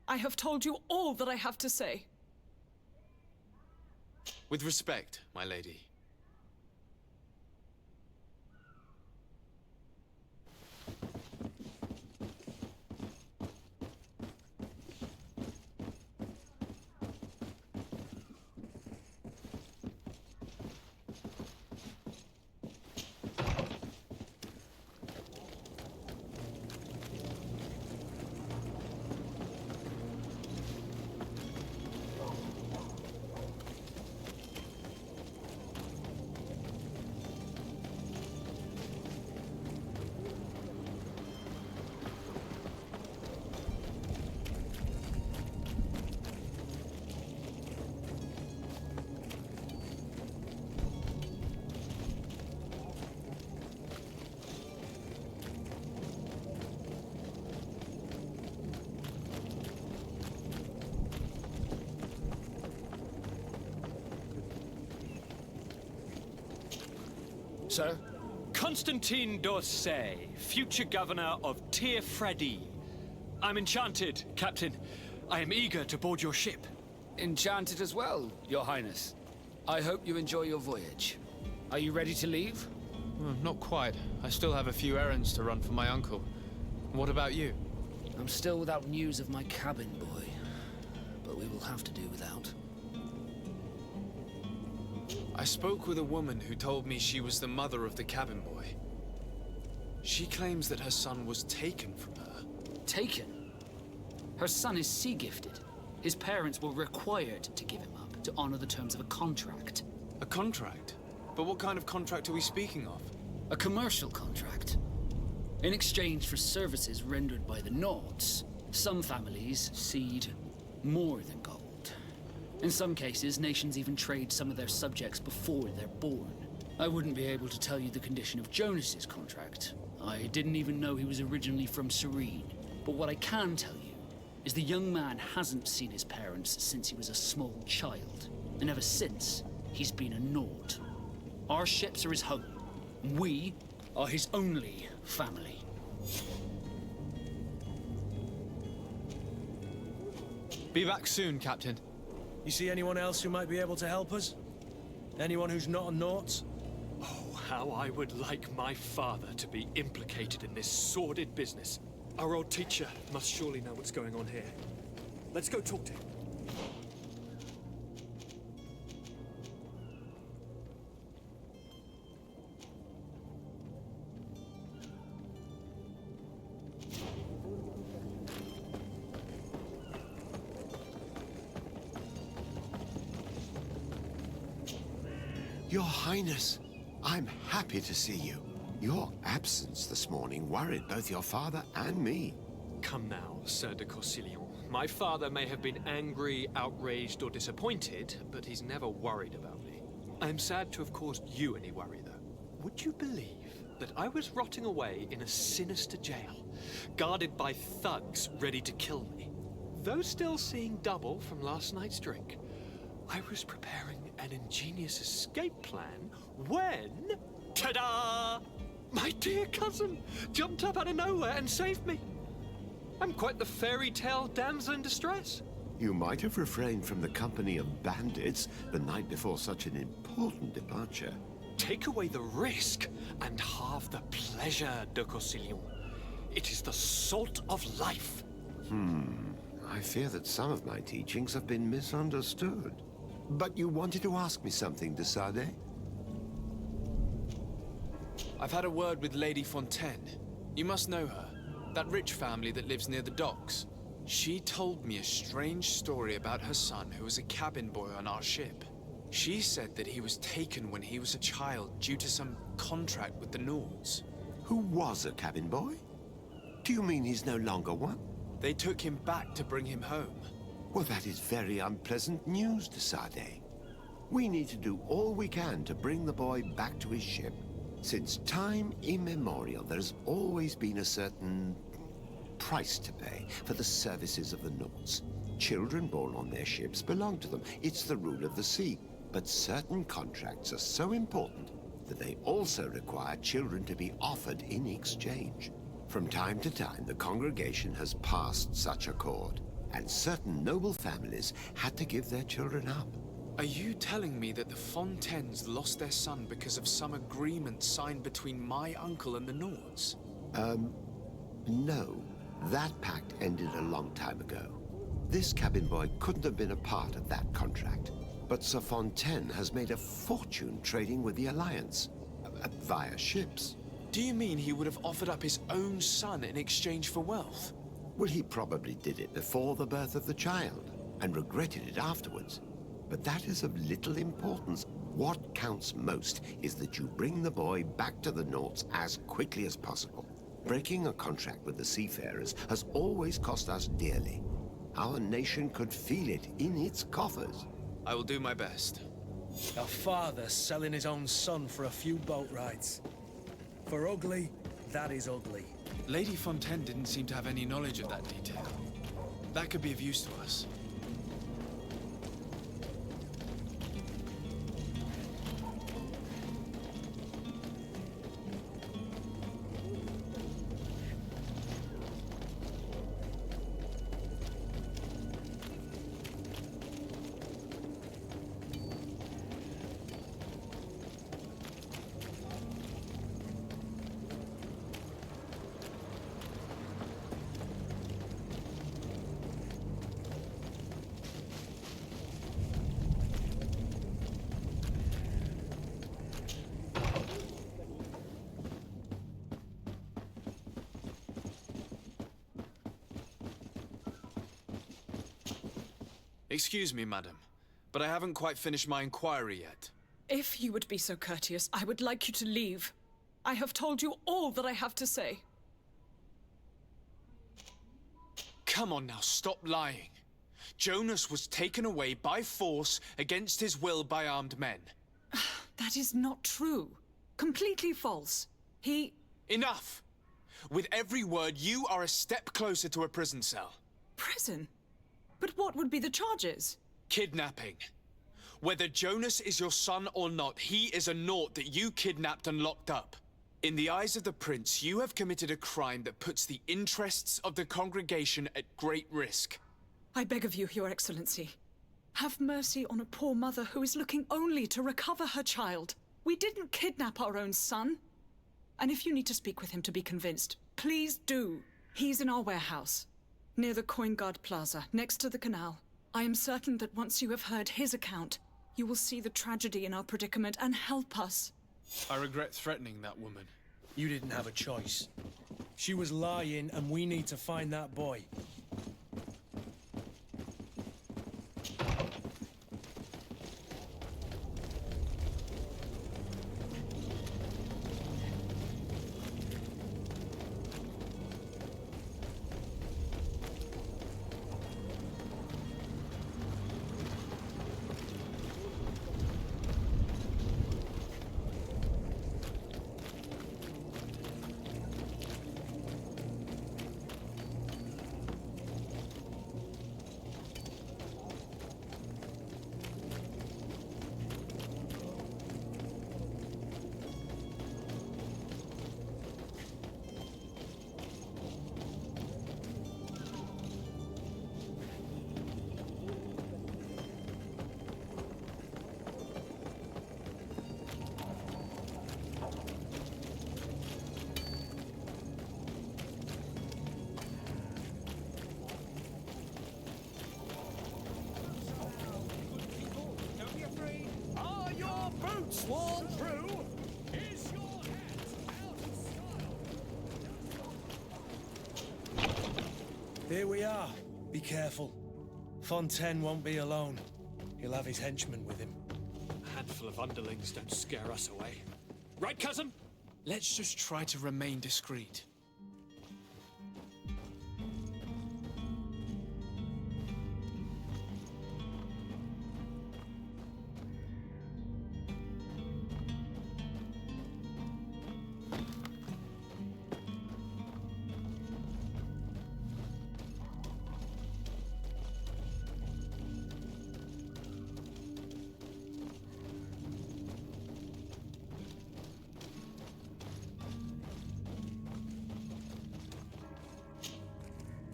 I have told you all that I have to say. With respect, my lady. Sir? Constantin d'Orsay, future governor of Tir-Fredi. I'm enchanted, Captain. I am eager to board your ship. Enchanted as well, Your Highness. I hope you enjoy your voyage. Are you ready to leave? Not quite. I still have a few errands to run for my uncle. What about you? I'm still without news of my cabin boy, but we will have to do without. I spoke with a woman who told me she was the mother of the cabin boy. She claims that her son was taken from her. Taken? Her son is sea-gifted. His parents were required to give him up to honor the terms of a contract. A contract? But what kind of contract are we speaking of? A commercial contract. In exchange for services rendered by the Nauts, some families cede more than gold. In some cases, nations even trade some of their subjects before they're born. I wouldn't be able to tell you the condition of Jonas's contract. I didn't even know he was originally from Serene. But what I can tell you is the young man hasn't seen his parents since he was a small child. And ever since, he's been a Naut. Our ships are his home. We are his only family. Be back soon, Captain. You see anyone else who might be able to help us? Anyone who's not a Naut? Oh, how I would like my father to be implicated in this sordid business. Our old teacher must surely know what's going on here. Let's go talk to him. Your Highness, I'm happy to see you. Your absence this morning worried both your father and me. Come now, Sir de Corsillon. My father may have been angry, outraged, or disappointed, but he's never worried about me. I'm sad to have caused you any worry, though. Would you believe that I was rotting away in a sinister jail, guarded by thugs ready to kill me? Though still seeing double from last night's drink, I was preparing an ingenious escape plan when... ta-da! My dear cousin jumped up out of nowhere and saved me. I'm quite the fairy tale damsel in distress. You might have refrained from the company of bandits the night before such an important departure. Take away the risk and halve the pleasure, de Corsillon. It is the salt of life. I fear that some of my teachings have been misunderstood. But you wanted to ask me something, de Sade? I've had a word with Lady Fontaine. You must know her. That rich family that lives near the docks. She told me a strange story about her son who was a cabin boy on our ship. She said that he was taken when he was a child due to some contract with the Nords. Who was a cabin boy? Do you mean he's no longer one? They took him back to bring him home. Well, that is very unpleasant news, de Sade. We need to do all we can to bring the boy back to his ship. Since time immemorial, there's always been a certain price to pay for the services of the Nords. Children born on their ships belong to them. It's the rule of the sea. But certain contracts are so important that they also require children to be offered in exchange. From time to time, the congregation has passed such accord, and certain noble families had to give their children up. Are you telling me that the Fontaines lost their son because of some agreement signed between my uncle and the Nords? No. That pact ended a long time ago. This cabin boy couldn't have been a part of that contract. But Sir Fontaine has made a fortune trading with the Alliance, via ships. Do you mean he would have offered up his own son in exchange for wealth? Well, he probably did it before the birth of the child, and regretted it afterwards. But that is of little importance. What counts most is that you bring the boy back to the Nords as quickly as possible. Breaking a contract with the seafarers has always cost us dearly. Our nation could feel it in its coffers. I will do my best. A father selling his own son for a few boat rides. For ugly, that is ugly. Lady Fontaine didn't seem to have any knowledge of that detail. That could be of use to us. Excuse me, madam, but I haven't quite finished my inquiry yet. If you would be so courteous, I would like you to leave. I have told you all that I have to say. Come on now, stop lying. Jonas was taken away by force against his will by armed men. That is not true. Completely false. He... Enough! With every word, you are a step closer to a prison cell. Prison? But what would be the charges? Kidnapping. Whether Jonas is your son or not, he is a naught that you kidnapped and locked up. In the eyes of the prince, you have committed a crime that puts the interests of the congregation at great risk. I beg of you, Your Excellency. Have mercy on a poor mother who is looking only to recover her child. We didn't kidnap our own son. And if you need to speak with him to be convinced, please do. He's in our warehouse, near the Coin Guard Plaza, next to the canal. I am certain that once you have heard his account, you will see the tragedy in our predicament and help us. I regret threatening that woman. You didn't have a choice. She was lying, and we need to find that boy. boots worn through. Is your hat out of style? Here we are. Be careful. Fontaine won't be alone. He'll have his henchmen with him. A handful of underlings don't scare us away. Right, cousin? Let's just try to remain discreet.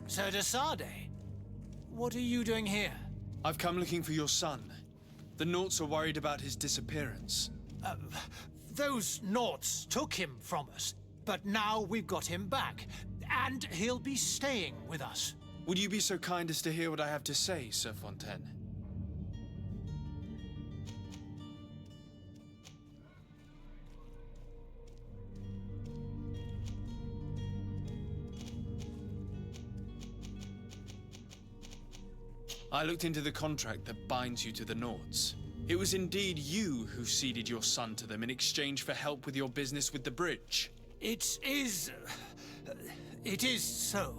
Sir de Sade, what are you doing here? I've come looking for your son. The Naughts are worried about his disappearance. Those Naughts took him from us, but now we've got him back, and he'll be staying with us. Would you be so kind as to hear what I have to say, Sir Fontaine? I looked into the contract that binds you to the Naughts. It was indeed you who ceded your son to them in exchange for help with your business with the bridge. It is so.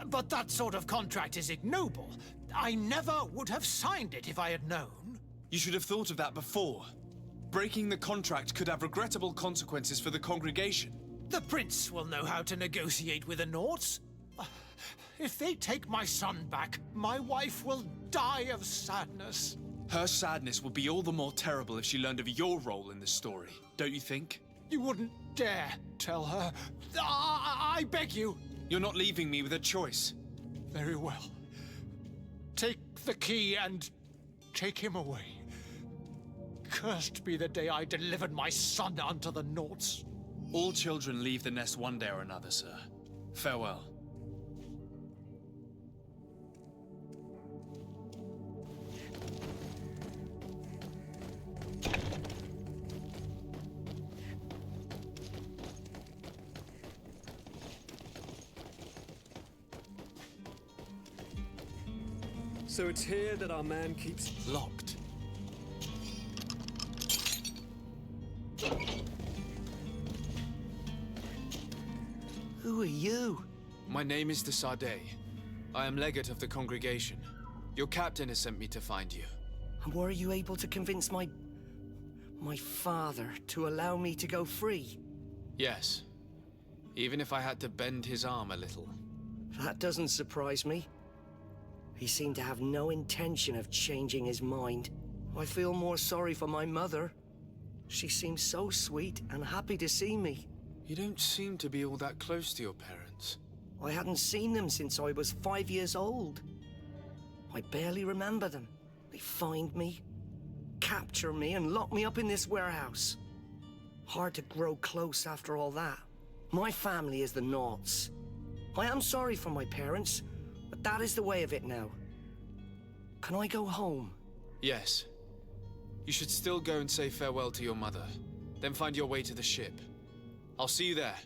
But that sort of contract is ignoble. I never would have signed it if I had known. You should have thought of that before. Breaking the contract could have regrettable consequences for the congregation. The prince will know how to negotiate with the Naughts. If they take my son back, my wife will die of sadness. Her sadness would be all the more terrible if she learned of your role in this story, don't you think? You wouldn't dare tell her. I beg you. You're not leaving me with a choice. Very well. Take the key and take him away. Cursed be the day I delivered my son unto the Naughts. All children leave the nest one day or another, sir. Farewell. So it's here that our man keeps locked. Who are you? My name is de Sade. I am legate of the congregation. Your captain has sent me to find you. And were you able to convince my father to allow me to go free? Yes. Even if I had to bend his arm a little. That doesn't surprise me. He seemed to have no intention of changing his mind. I feel more sorry for my mother. She seems so sweet and happy to see me. You don't seem to be all that close to your parents. I hadn't seen them since I was 5 years old. I barely remember them. They find me, capture me, and lock me up in this warehouse. Hard to grow close after all that. My family is the Naughts. I am sorry for my parents, but that is the way of it now. Can I go home? Yes. You should still go and say farewell to your mother. Then find your way to the ship. I'll see you there.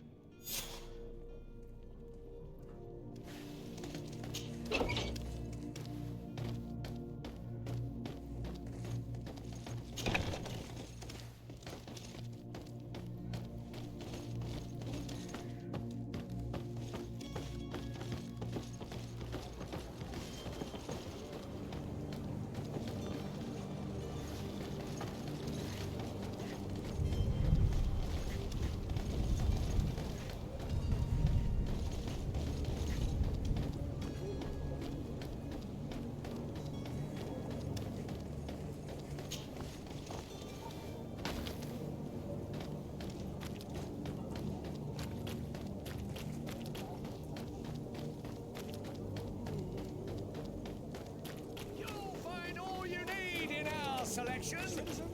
Selection,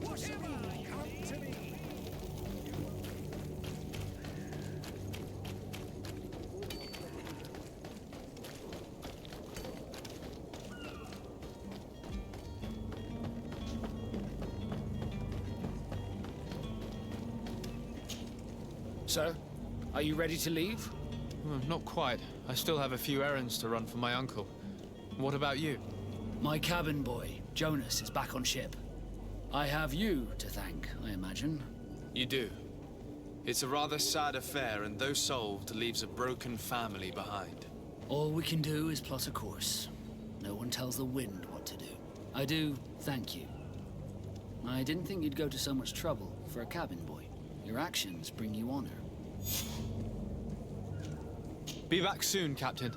whatever, come to me. Sir, are you ready to leave? Not quite. I still have a few errands to run for my uncle. What about you? My cabin boy, Jonas, is back on ship. I have you to thank, I imagine. You do. It's a rather sad affair, and though solved, leaves a broken family behind. All we can do is plot a course. No one tells the wind what to do. I do thank you. I didn't think you'd go to so much trouble for a cabin boy. Your actions bring you honor. Be back soon, Captain.